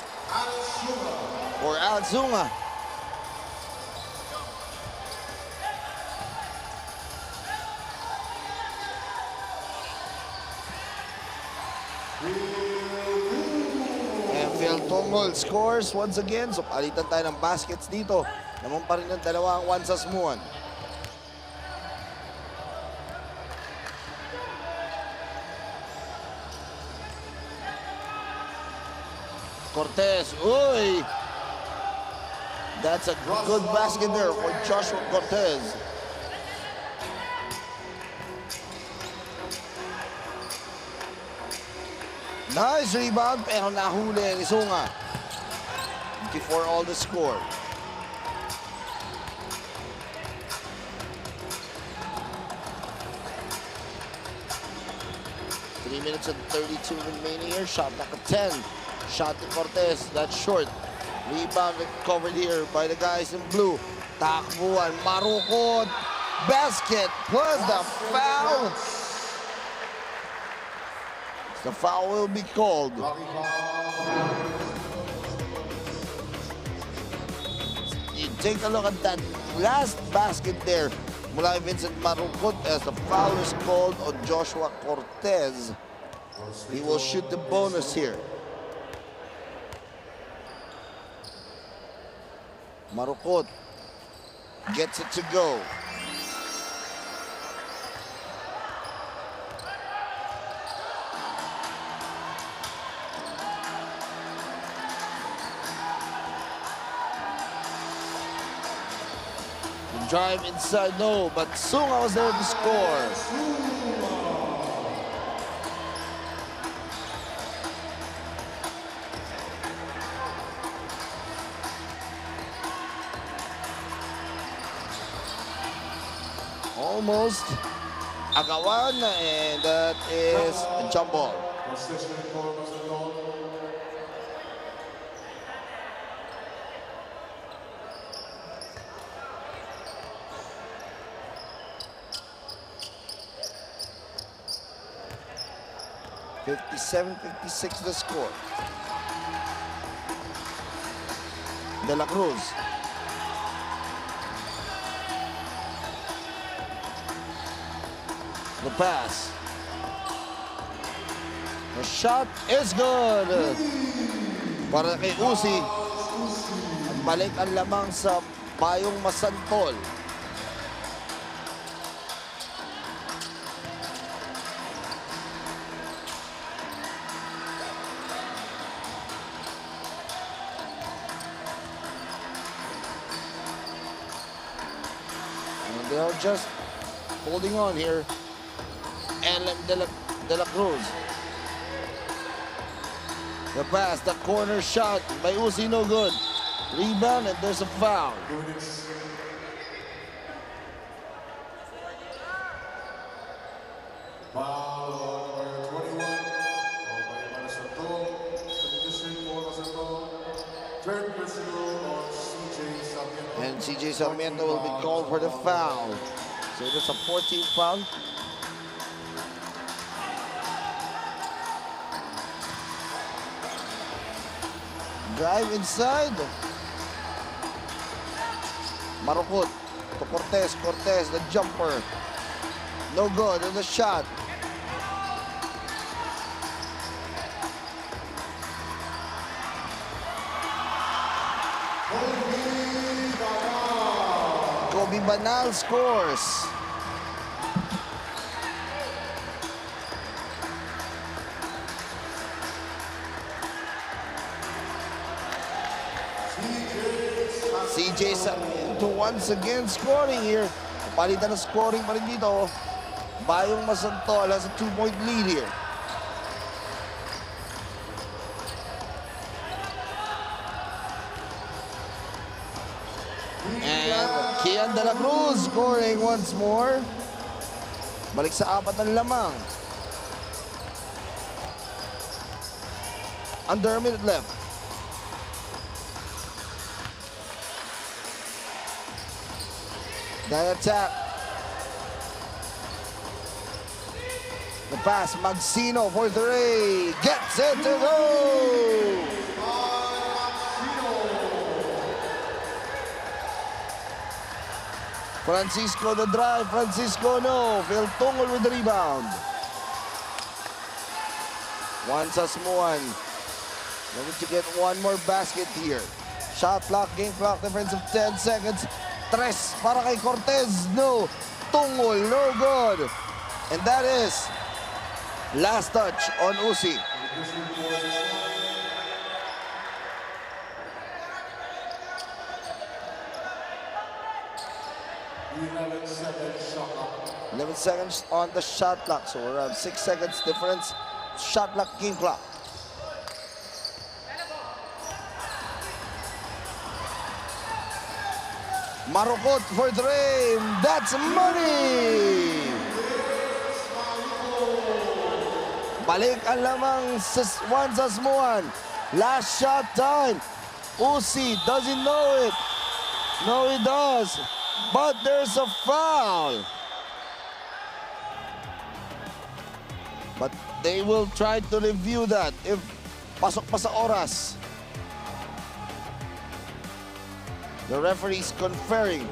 for Alzunga. And Phil Tongol scores once again. So palitan tayo ng baskets dito. Naman pa rin ng dalawang 1+1. Cortez, uy! That's a good basket there for Joshua Cortez. Nice rebound, pero nahuli ang Isunga. Before all the score. Minutes and 32 remaining here. Shot back at 10. Shot to Cortez. That's short. Rebound covered here by the guys in blue. Takbuhan. Marukot. Basket plus the foul. The foul will be called. You take a look at that last basket there. Mula Vincent Marukot as the foul is called on Joshua Cortez. He will shoot the bonus here. Marukot gets it to go. The drive inside, no, but Sunga was there to score. Almost agawan, and that is a jump ball. (57-56) the score. De La Cruz. The pass. The shot is good. Para kay Uzi. Balik ang lamang sa Bayong Masantol. And they are just holding on here. LM De La Cruz. The pass, the corner shot by Uzi, no good. Rebound, and there's a foul. Foul number 21. Third personal on CJ Sarmiento. And CJ Sarmiento will be called for the foul. So there's a 14th foul. Drive inside. Marukot to Cortez. Cortez, the jumper. No good. And the shot. Kobe Banal scores. CJ to once again scoring here. Palitan na scoring pa rin dito. Bayong Masantol has a 2-point lead here. And Kian De La Cruz scoring once more. Balik sa 4 na lamang. Under a minute left. The attack. The pass, Magsino for 3. Gets it to go! Francisco the drive. Francisco no. Phil Tungol with the rebound. Once as one. Looking to get one more basket here. Shot clock, game clock, difference of 10 seconds. Tres para kay Cortez. No. Tungol, no good. And that is last touch on Uzi. $11 11 seconds on the shot clock. So around 6 seconds difference. Shot clock, game clock. Marukot for 3. That's money! Balik ang lamang Juan Sasmuan. Last shot time. Uzi doesn't know it. No, he does. But there's a foul. But they will try to review that if pasok pa sa oras. The referee is conferring.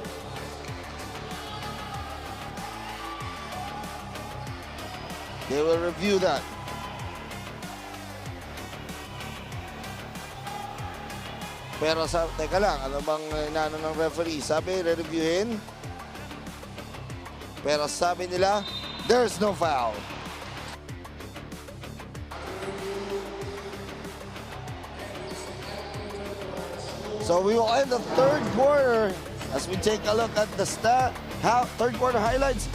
They will review that. Pero teka lang, ano bang inano ng referee? Sabi, re-reviewin. Pero sabi nila, there's no foul. So we will end the third quarter as we take a look at the third quarter highlights.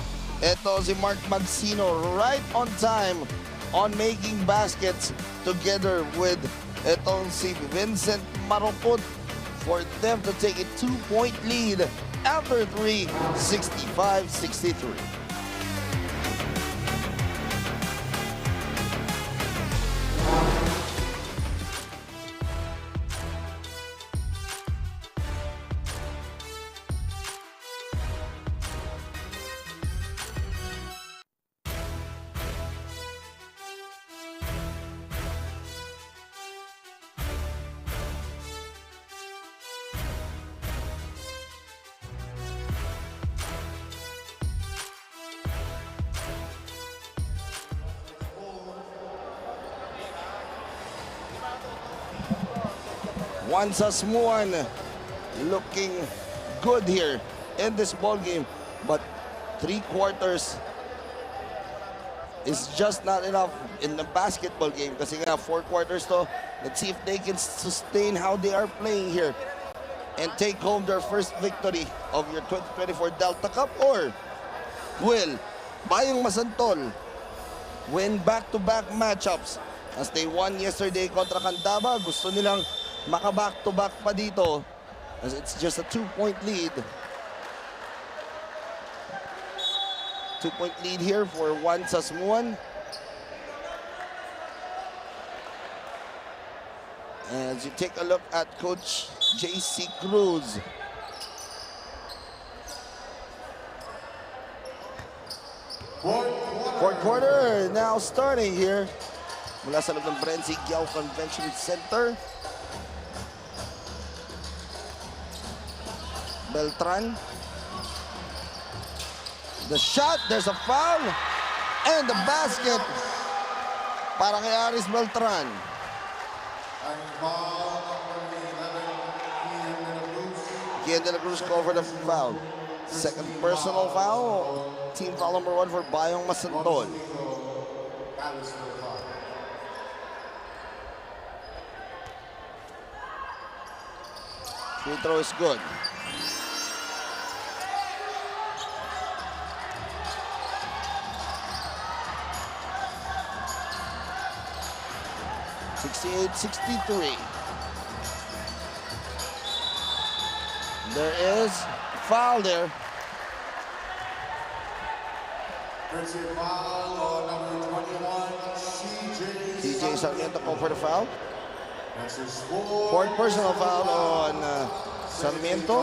Ito si Mark Magsino right on time on making baskets together with itong si Vincent Marukot for them to take a 2-point lead after 3, 65-63. Juan Sasmuan looking good here in this ball game, but 3 quarters is just not enough in the basketball game kasi nga 4 quarters to. Let's see if they can sustain how they are playing here and take home their first victory of your 2024 Delta Cup, or will Bayong Masantol win back-to-back matchups as they won yesterday kontra Candaba. Gusto nilang maka-back-to-back pa dito as it's just a 2-point lead. 2-point lead here for Juan Sasmuan. As you take a look at Coach JC Cruz. Fourth quarter now starting here mula sa loob ng BREN GUIAO Convention Center. Beltran. The shot, there's a foul. And the basket para kay Aris Beltran. And foul number 11, Kian de la Cruz called for the foul. Second personal foul. Team foul number 1 for Bayong Masantol. Alice Lubao. Free throw is good. (68-63). There is a foul there. There's a foul on number 21, DJ Sarmiento called for the foul. That's his Fourth personal foul on Sarmiento.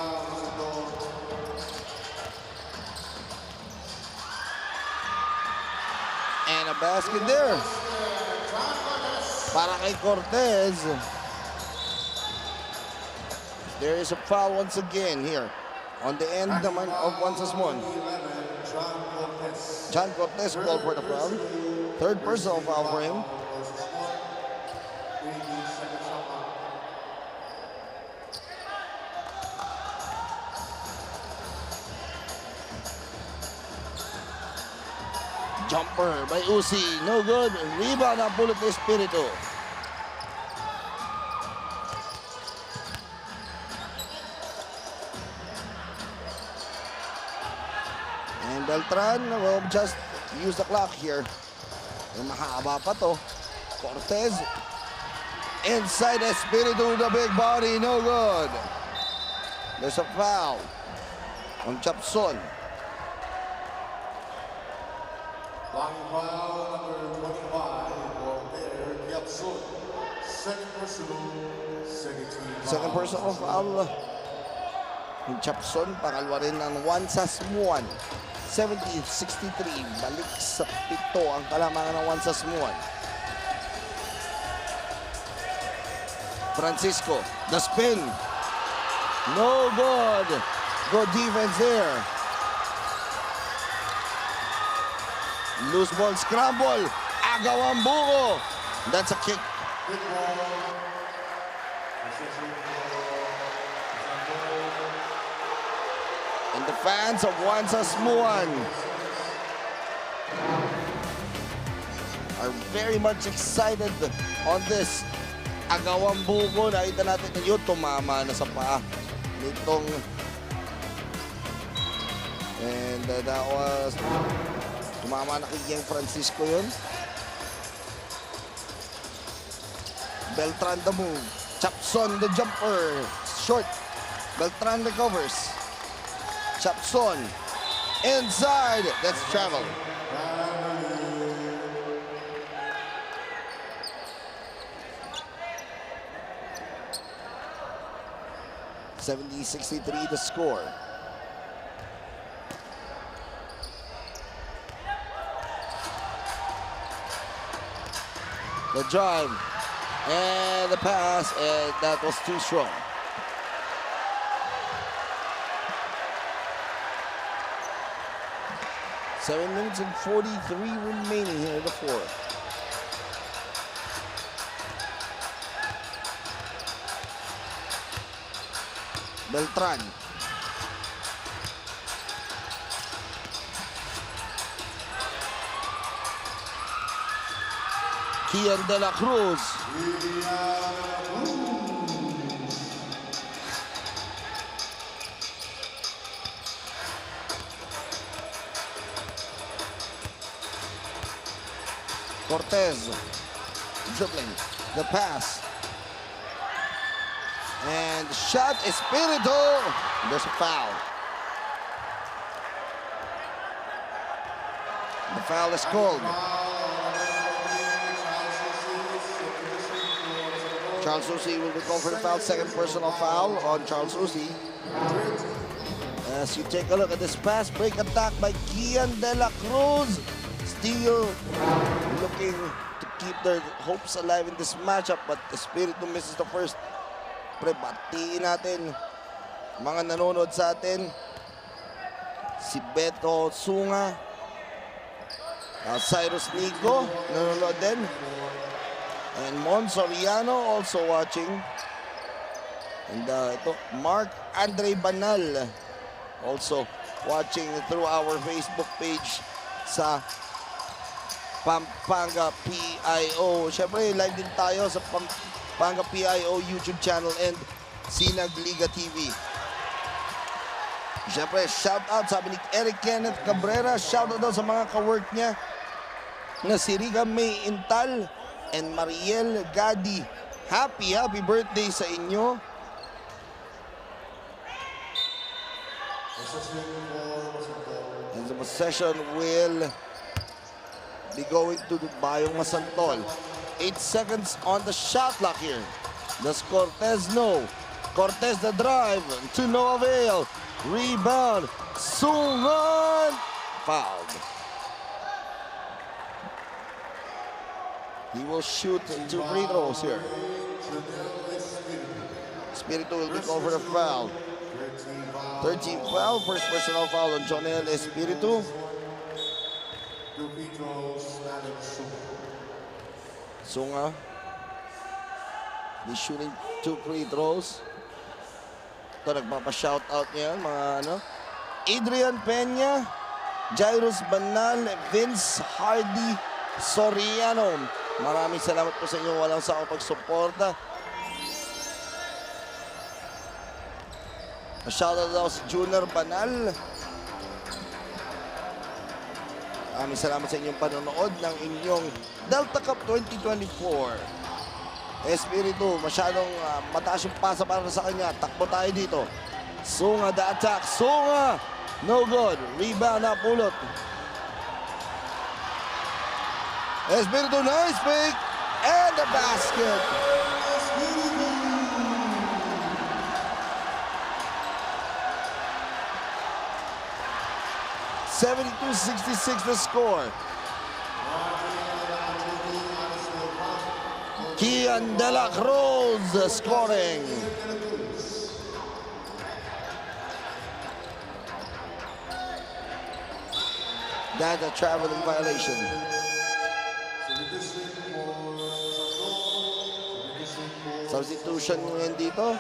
And a basket there para kay Cortez. There is a foul once again here on the end naman of Wansasmon. John Cortez called for the foul. Third personal foul for him. Jumper by Uzi, no good. Rebound ang pulot ni Espiritu. And Beltran will just use the clock here. Mahaba pa to. Cortez. Inside Espiritu, the big body, no good. There's a foul on Chapson. Line foul number 25 for Bear Yapsun. Second personal, second team foul. Second personal foul. Yung Chapson, pangalwa rin ng Wansasmuan. 70-63. Balik sa 7 ang kalamangan ng Wansasmuan. Francisco, the spin. No good. Good defense there. Loose ball scramble. Agaw ang buko. That's a kick. Good ball. And the fans of Wansasmuan are very much excited on this. Agaw ang buko. Nakita natin na yun. Tumama na sa paa nitong. And that was... Tumama na kay Yang Francisco yun. Beltran the move. Chapson the jumper. Short. Beltran recovers. Chapson. Inside. That's travel. (70-63) the score. The drive and the pass, and that was too strong. Seven minutes and 43 remaining here in the fourth. Beltran. Kian de la Cruz. Cortez. Dribbling. The pass. And shot Espiritu. There's a foul. The foul is called. Charles Uzi will be called for the foul. Second personal foul on Charles Uzi. As you take a look at this pass break attack by Kian de la Cruz. Still looking to keep their hopes alive in this matchup, but Espiritu misses the first. Pre, batiin natin mga nanonood sa atin. Si Beto Sunga. Cyrus Nico, nanonood din. And Mon Soriano also watching. And ito, Mark Andre Banal also watching through our Facebook page sa Pampanga PIO. Siyempre, live din tayo sa Pampanga PIO YouTube channel and Sinag Liga TV. Siyempre, shout out sabi ni Eric Kenneth Cabrera. Shout out daw sa mga ka-work niya na si Riga May Intal and Mariel Gadi. Happy birthday sa inyo. And the possession will be going to Bayong Masantol. 8 seconds on the shot clock here. Does Cortez know? Cortez the drive to no avail. Rebound. Sungan. Fouled. He will shoot 2 free throws here. Espiritu will take over the foul. 13 foul. First personal foul on Jonel Espiritu. Sunga. He's shooting 2 free throws. Ito, nagpapa-shoutout niya yan, mga ano. Adrian Peña, Jairus Banal, Vince Hardy Soriano. Maraming salamat po sa inyo. Walang sa ako pagsuporta. Shoutout daw si Junior Banal. Maraming salamat sa inyong panonood ng inyong Delta Cup 2024. Espiritu, masyadong mataas yung pasa para sa kanya. Takbo tayo dito. Sunga the attack. Sunga! No good. Rebound na pulot. Espiritu, nice pick. And the basket. (72-66) the score. Kian De La Cruz scoring. That's a traveling violation. Substitution ngayon dito.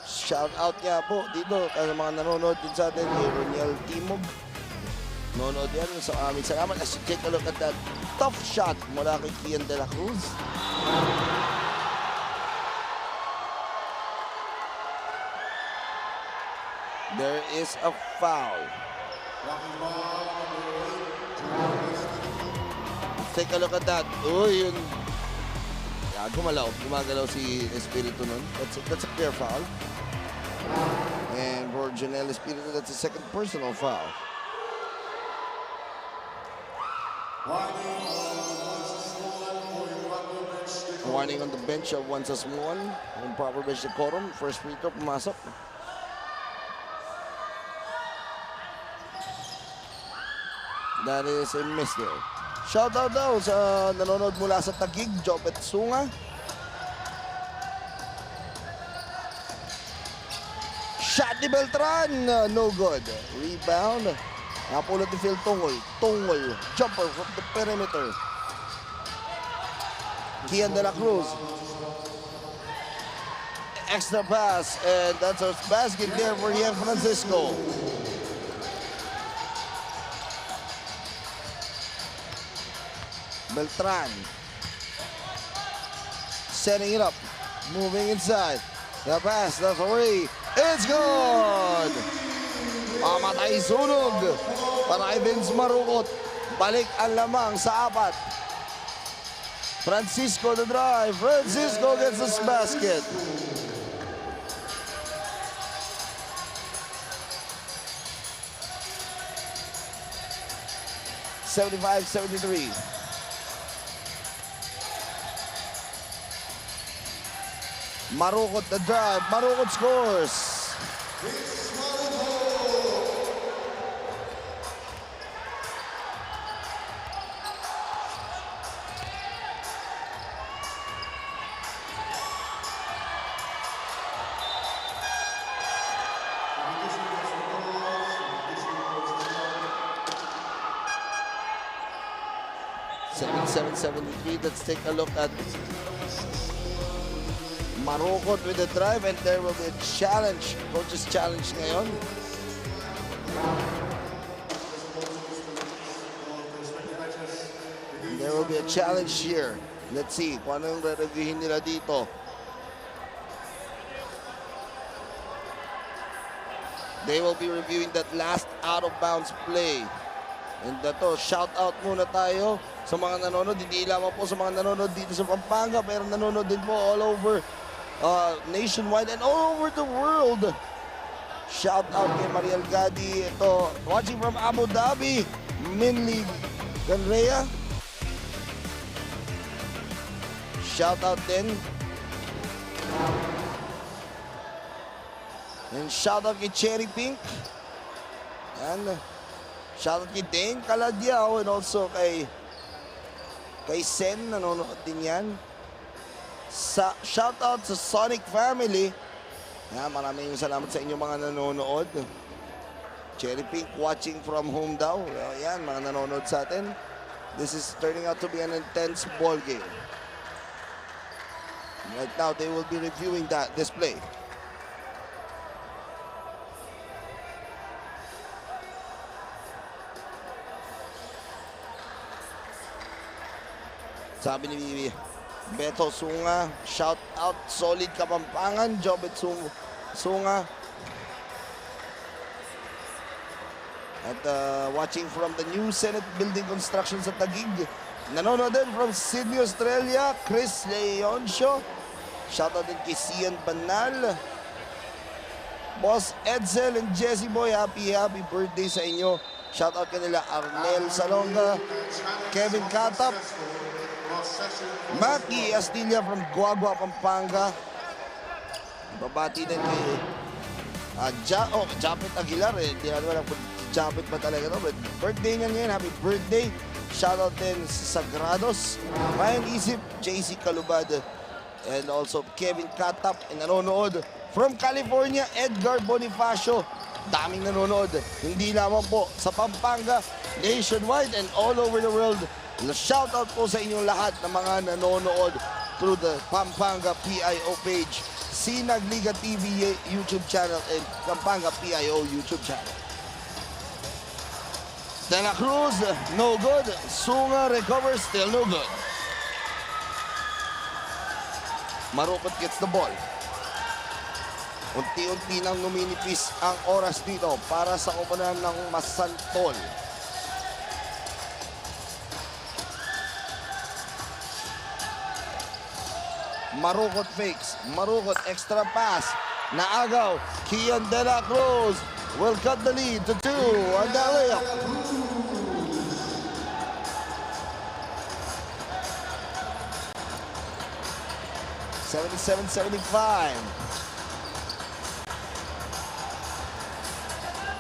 Shout out nga po dito sa mga nanonood din sa atin. Roniel Timog. Nanonood yan. So aming salamat. As you take a look at that tough shot mula kay Kian De La Cruz. There is a foul. Take a look at that. Uy, yun. Yeah, gumagalaw si Espiritu nun. That's a clear foul. And for Jonel Espiritu, that's a second personal foul. Warning on the bench of once as one. Improper bench decorum. First free throw, pumasok. That is a miss there. Shout out daw sa nanonood mula sa Taguig, Jopet Sunga. Shot ni Beltran, no good. Rebound. Napulot ni Phil Tungol. Tungol, jumper from the perimeter. Kian De La Cruz. Extra pass, and that's a basket there for Ian Francisco. Beltran. Setting it up. Moving inside. The pass, the three. It's good! Pamatay sunog para kay Vince Marukot. Balik ang lamang sa 4. Francisco the drive. Francisco gets this basket. (75-73). Marukot the drive. Marukot scores. 77-73. Let's take a look at Marukot with the drive, and there will be a challenge. Coach's challenge ngayon. There will be a challenge here. Let's see kung ano yung re-reviewin nila dito. They will be reviewing that last out-of-bounds play. And ito, shout out muna tayo sa mga nanonood. Hindi lamang po sa mga nanonood dito sa Pampanga, pero nanonood din po all over nationwide and all over the world. Shout out kay Mariel Gadi. Ito, watching from Abu Dhabi, Minli Ganrea. Shout out din. And shout out kay Cherry Pink. And shout out kay Dane Caladiao, and also kay Sen, nanonood din yan. Shout out sa Sonic Family. Maraming salamat sa inyo mga nanonood. Cherry Pink watching from home daw. Yan, mga nanonood sa atin. This is turning out to be an intense ball game. Right now, they will be reviewing that display. Sabi ni Beto Sunga, shout out, solid Kapampangan, Jobet Sunga. At watching from the new Senate Building Construction sa Taguig. Nanonood din from Sydney, Australia, Chris Leoncio. Shout out din kay Sian Banal. Boss Edsel and Jesse Boy, happy birthday sa inyo. Shout out kanila Arnel Salonga, Kevin Katap, Maki Astilla from Guagua, Pampanga. Babati din kay Japet Aguilar. Hindi natin alam kung Japet ba talaga ito. But birthday niya ngayon. Happy birthday. Shoutout din sa Sagrados, Ryan Isip, JC Calubad, and also Kevin Katap. And nanonood from California, Edgar Bonifacio. Daming nanonood. Hindi lamang po sa Pampanga, nationwide and all over the world. Shoutout po sa inyong lahat ng mga nanonood through the Pampanga PIO page, Sinag Liga TV YouTube channel, and Pampanga PIO YouTube channel. De La Cruz, no good. Sunga recovers, still no good. Marukot gets the ball. Unti-unti nang numinipis ang oras dito para sa koponan ng Masantol. Marukot fakes. Marukot extra pass. Naagaw. Kian De La Cruz will cut the lead to 2 on that layup. $77-75.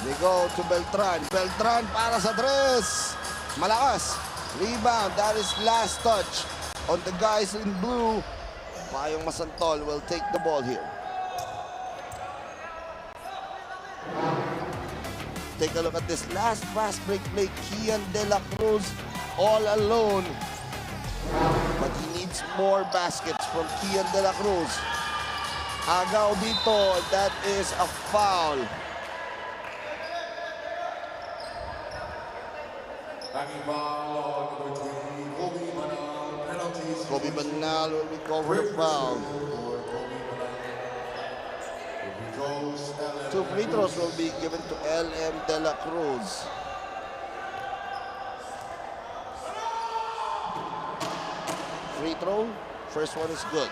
They go to Beltran. Beltran para sa tres. Malakas. Rebound. That is last touch on the guys in blue. Payong Masantol will take the ball here. Take a look at this last fast break play. Kian De La Cruz all alone. But he needs more baskets from Kian De La Cruz. Agaw dito. That is a foul. Kobe Banal will recover the foul. 2 free throws will be given to LM De La Cruz. Free throw, first one is good.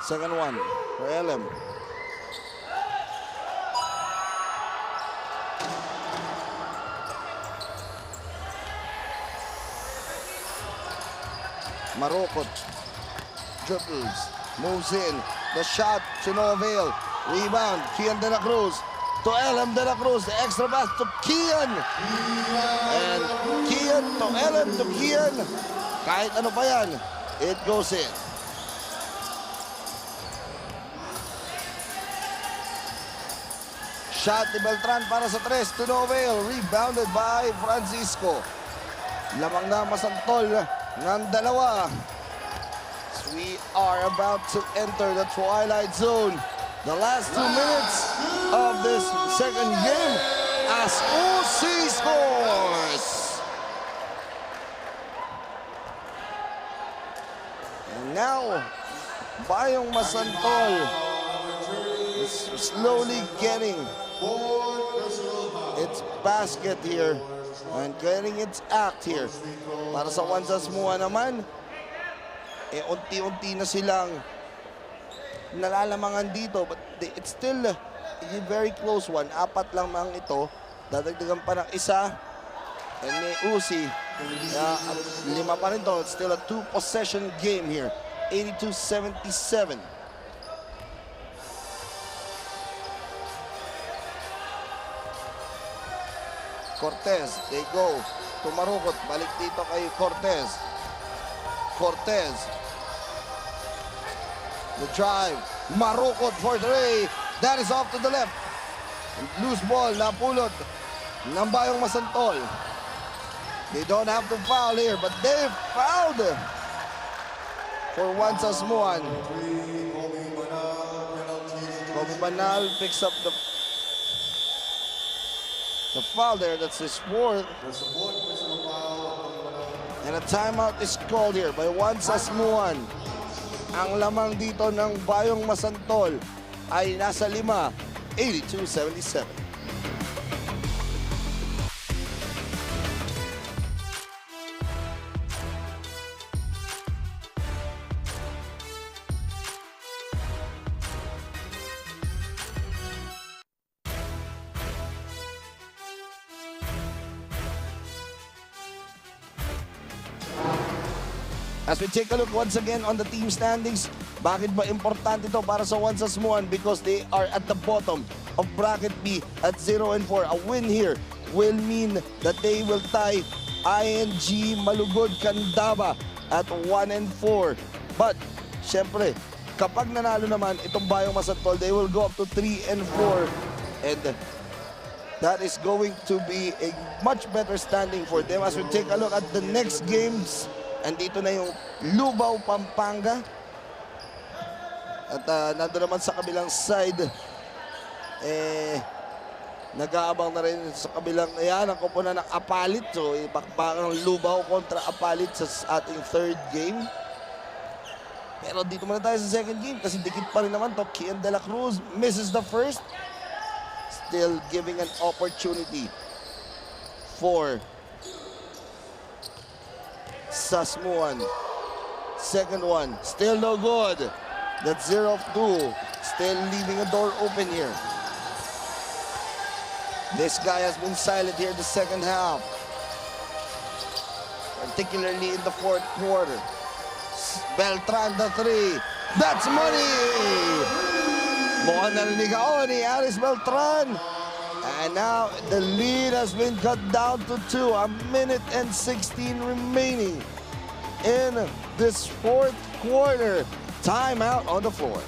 Second one for LM. Marukot dribbles, moves in, the shot to no avail. Rebound, Kian De La Cruz to LM De La Cruz, the extra pass to Kian. And Kian to LM to Kian. Kahit ano pa yan, it goes in. Shot ni Beltran para sa 3 to no avail. Rebounded by Francisco. Lamang na masantol ng dalawa. We are about to enter the twilight zone. The last 2 minutes of this second game as UC scores. And now, Bayong Masantol is slowly getting its basket here and getting its act here. Para sa Wansasmua naman, unti-unti na silang nalalamangan dito, but it's still a very close one. 4 lang mang ito, dadagdagan pa ng isa, and may Uzi, 5 pa rin to. It's still a 2-possession game here, 82-77. Cortez, they go to Marukot, balik dito kay Cortez. The drive, Marukot for 3. That is off to the left. Loose ball, napulot ng Bayong Masantol. They don't have to foul here, but they fouled for Wansasmuan. Kobe Banal picks up the foul there. That's his 4th. And a timeout is called here by Wansasmuan. Ang lamang dito ng Bayong Masantol ay nasa 5, 82-77. As we take a look once again on the team standings, bakit ba importante ito para sa Wansasmuan? Because they are at the bottom of bracket B at 0-4. A win here will mean that they will tie ING Malugod Candaba at 1-4. But, syempre, kapag nanalo naman itong Bayong Masantol, they will go up to 3-4. And that is going to be a much better standing for them. As we take a look at the next games, andito na yung Lubao, Pampanga. At nando naman sa kabilang side, nag-aabang na rin sa kabilang, ayan, ang koponan ng Apalit. So, ipakpakang Lubao kontra Apalit sa ating 3rd game. Pero dito muna tayo sa 2nd game kasi dikit pa rin naman to. Kian de la Cruz misses the first. Still giving an opportunity for Sasmuan. Second one, still no good. That's 0-2. Still leaving a door open here. This guy has been silent here the second half, particularly in the 4th quarter. Beltran, the 3. That's money! Mukhang naliligaw ni Aris Beltran. And now the lead has been cut down to 2. A minute and 16 remaining in this 4th quarter. Timeout on the floor.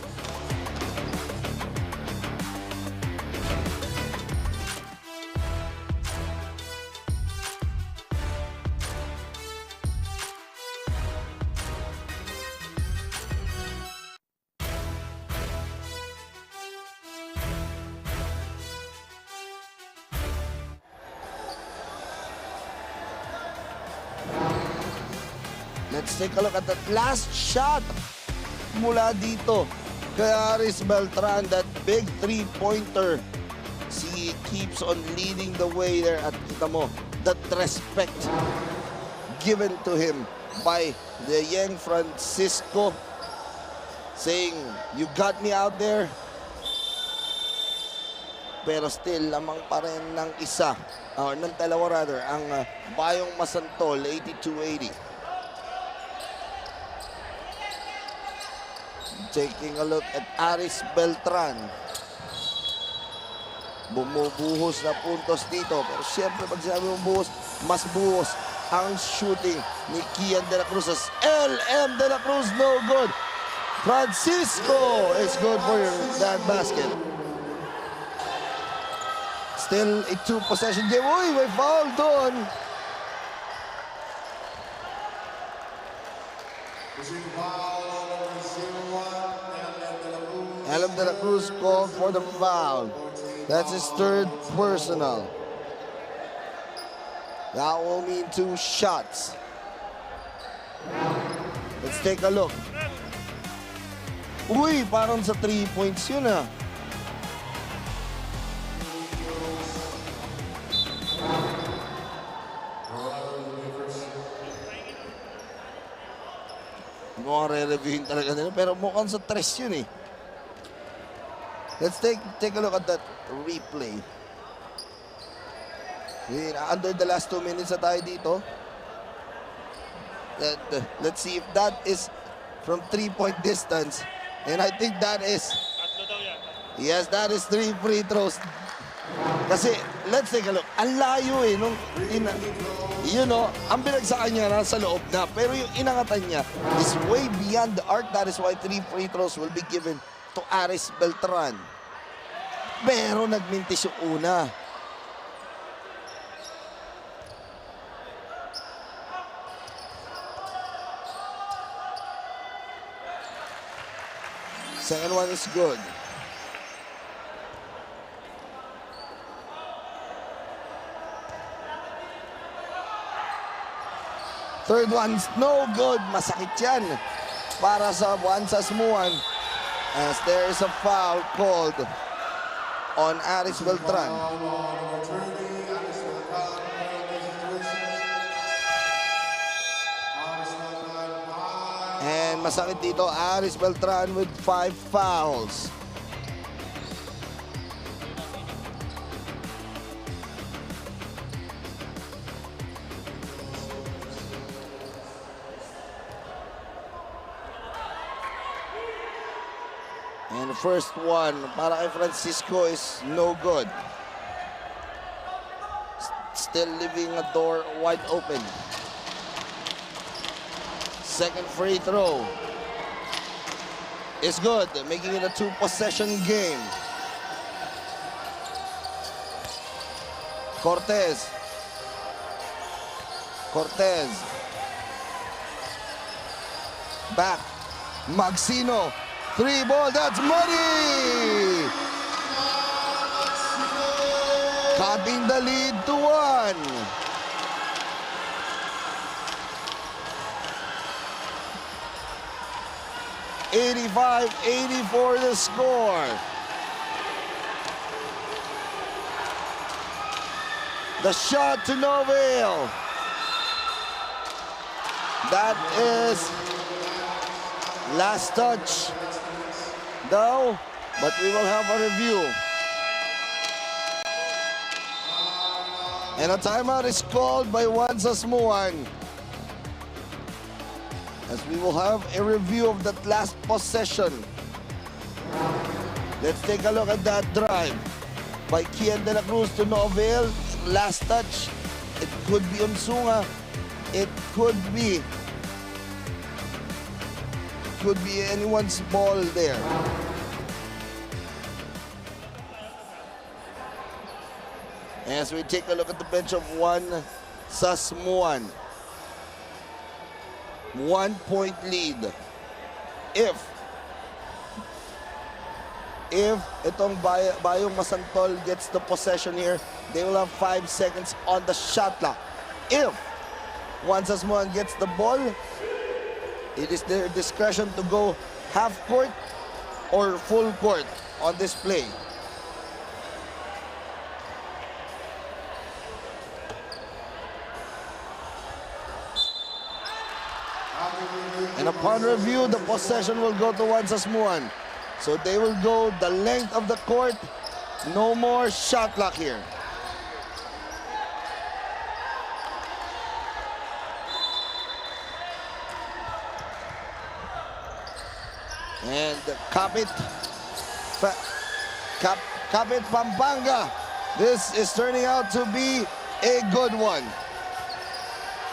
Let's take a look at that last shot mula dito kay Aris Beltran. That big 3-pointer. He keeps on leading the way there at kita mo, that respect given to him by the young Francisco, saying, you got me out there. Pero still, lamang pa rin ng isa, or ng dalawa rather, ang Bayong Masantol, 82-80. Taking a look at Aris Beltran. Bumubuhos na puntos dito. Pero siyempre, pag sinabi mong buhos, mas buhos ang shooting ni Kian de la Cruz. As LM de la Cruz, no good. Francisco is good for that basket. Still a two-possession game. Uy, may foul doon. Receiving foul on number 01, Alam de la Cruz called for the foul. That's his third personal. That will mean 2 shots. Let's take a look. Uy, parang sa 3 points yun ah. Mukhang re-reviewin talaga nila, pero mukhang sa 3 yun eh. Let's take a look at that replay. Under the last 2 minutes na tayo dito. Let's see if that is from 3-point distance. And I think that is... Yes, that is 3 free throws. Kasi, let's take a look. Ang layo eh. Ang binagsakan niya nasa loob na. Pero yung inangatan niya is way beyond the arc. That is why 3 free throws will be given to Aris Beltran. Pero nagmintis yung una. Second one is good. Third one's no good. Masakit yan para sa Smuan as there is a foul called on Aris Beltran. And masakit dito, Aris Beltran with 5 fouls. And the first one para kay Francisco is no good. Still leaving a door wide open. Second free throw is good, making it a 2-possession game. Cortez. Back. Magsino. 3 ball, that's money! Cutting the lead to 1. $85-84 the score. The shot to Noville. That is last touch. Though, but we will have a review. And a timeout is called by Smuan. As we will have a review of that last possession. Let's take a look at that drive by Kian de la Cruz to Noville. Last touch. It could be Unsunga. It could be anyone's ball there. As we take a look at the bench of Smuan. 1-point lead. If itong Bayong Masantol gets the possession here, they will have 5 seconds on the shot clock. If Smuan gets the ball, it is their discretion to go half court or full court on this play. And upon review, the possession will go to Smuan. So they will go the length of the court. No more shot clock here. And Kapit Pampanga. This is turning out to be a good one.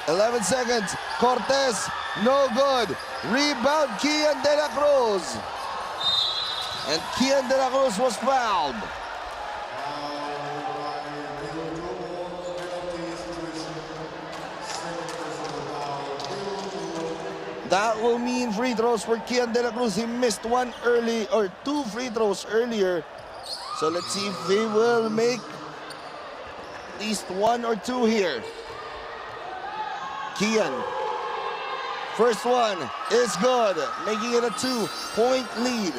11 seconds. Cortez, no good. Rebound, Kian de la Cruz. And Kian de la Cruz was fouled. That will mean free throws for Kian De La Cruz. He missed one early, or 2 free throws earlier. So let's see if he will make at least 1 or 2 here. Kian. First one is good, making it a 2-point lead.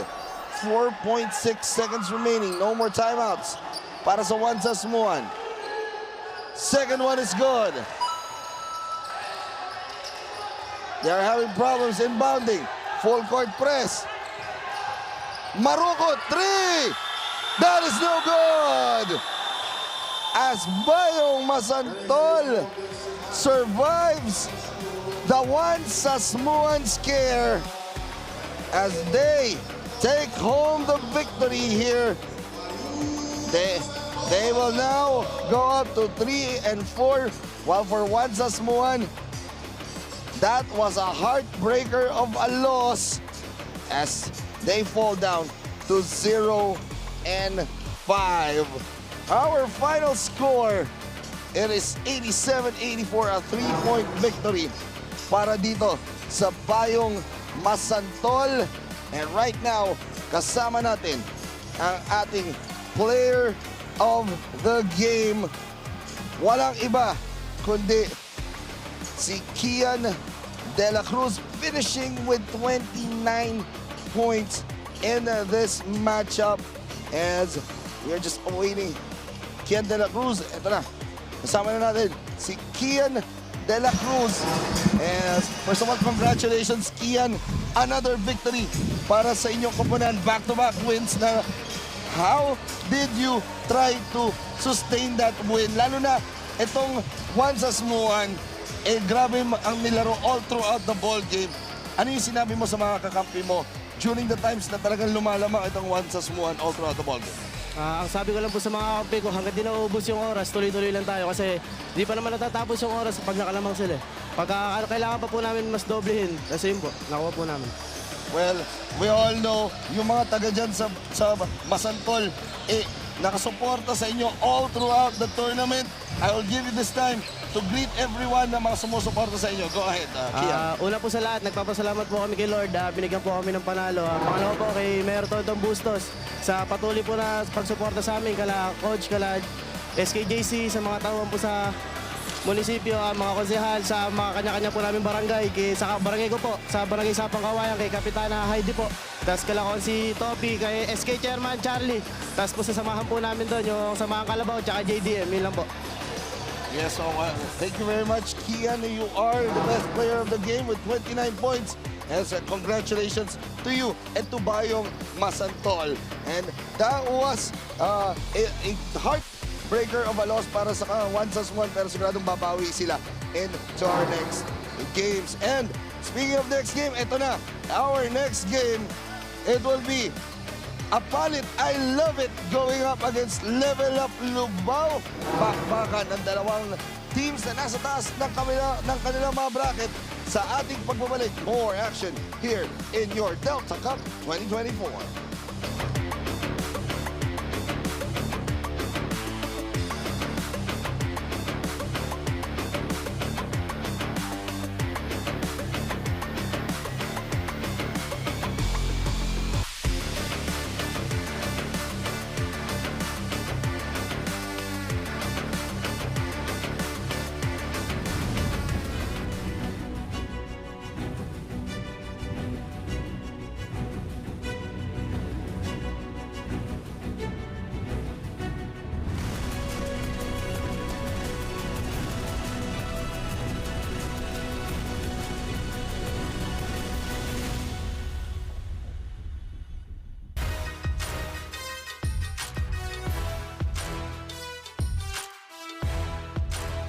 4.6 seconds remaining. No more timeouts para sa Wansasmuan. Second one is good. They are having problems inbounding. Full court press. Maroko, 3! That is no good! As Bayong Masantol survives the Wansasmuan scare as they take home the victory here. They will now go up to 3 and 4, while for Wansasmuan, that was a heartbreaker of a loss as they fall down to 0 and 5. Our final score, it is 87-84, a 3-point victory para dito sa Bayong Masantol. And right now, kasama natin ang ating player of the game. Walang iba kundi si Kian De La Cruz, finishing with 29 points in this matchup. As we are just awaiting Kian De La Cruz. Ito na, kasama na natin si Kian De La Cruz. As first of all, congratulations Kian. Another victory para sa inyong koponan. Back-to-back wins na. How did you try to sustain that win? Lalo na itong Wansasmuan, grabe ang nilaro all throughout the ball game. Ano yung sinabi mo sa mga kakampi mo during the times na talagang lumalamang itong Wansasmuan all throughout the ball game? Ang sabi ko lang po sa mga kakampi ko, hanggang di naubos yung oras, tuloy-tuloy lang tayo kasi di pa naman natatapos yung oras pag nakalamang sila. Pagka kailangan pa po namin mas doblehin, kasi yun po, nakuha po namin. Well, we all know yung mga taga dyan sa Masantol, nakasuporta sa inyo all throughout the tournament. I will give you this time to greet everyone na mga sumusuporta sa inyo. Go ahead, Kian. Una po sa lahat, nagpapasalamat po kami kay Lord. Binigyan po kami ng panalo. Pangalawa po kay Mayor Tontong Bustos sa patuloy po na pagsuporta sa amin, kala Coach, kala SKJC, sa mga tauhan po sa munisipyo, mga konsehal, sa mga kanya-kanya po namin barangay, sa barangay ko po, sa barangay Sapang Kawayan, kay Kapitana Heidi po, tapos kala si Topi, kay SK Chairman Charlie, tapos po sasamahan po namin doon, yung samahan Kalabaw, tsaka JDM, yun lang po. Yes, so thank you very much, Kian. You are the best player of the game with 29 points. And congratulations to you and to Bayong Masantol. And that was a heartbreaker of a loss para sa Wansasmuan, pero siguradong babawi sila into our next games. And speaking of next game, ito na. Our next game, it will be Apalit, I love it, going up against Level Up Lubao. Bakbakan ng dalawang teams na nasa taas ng kanilang mga bracket sa ating pagbabalik. More action here in your Delta Cup 2024.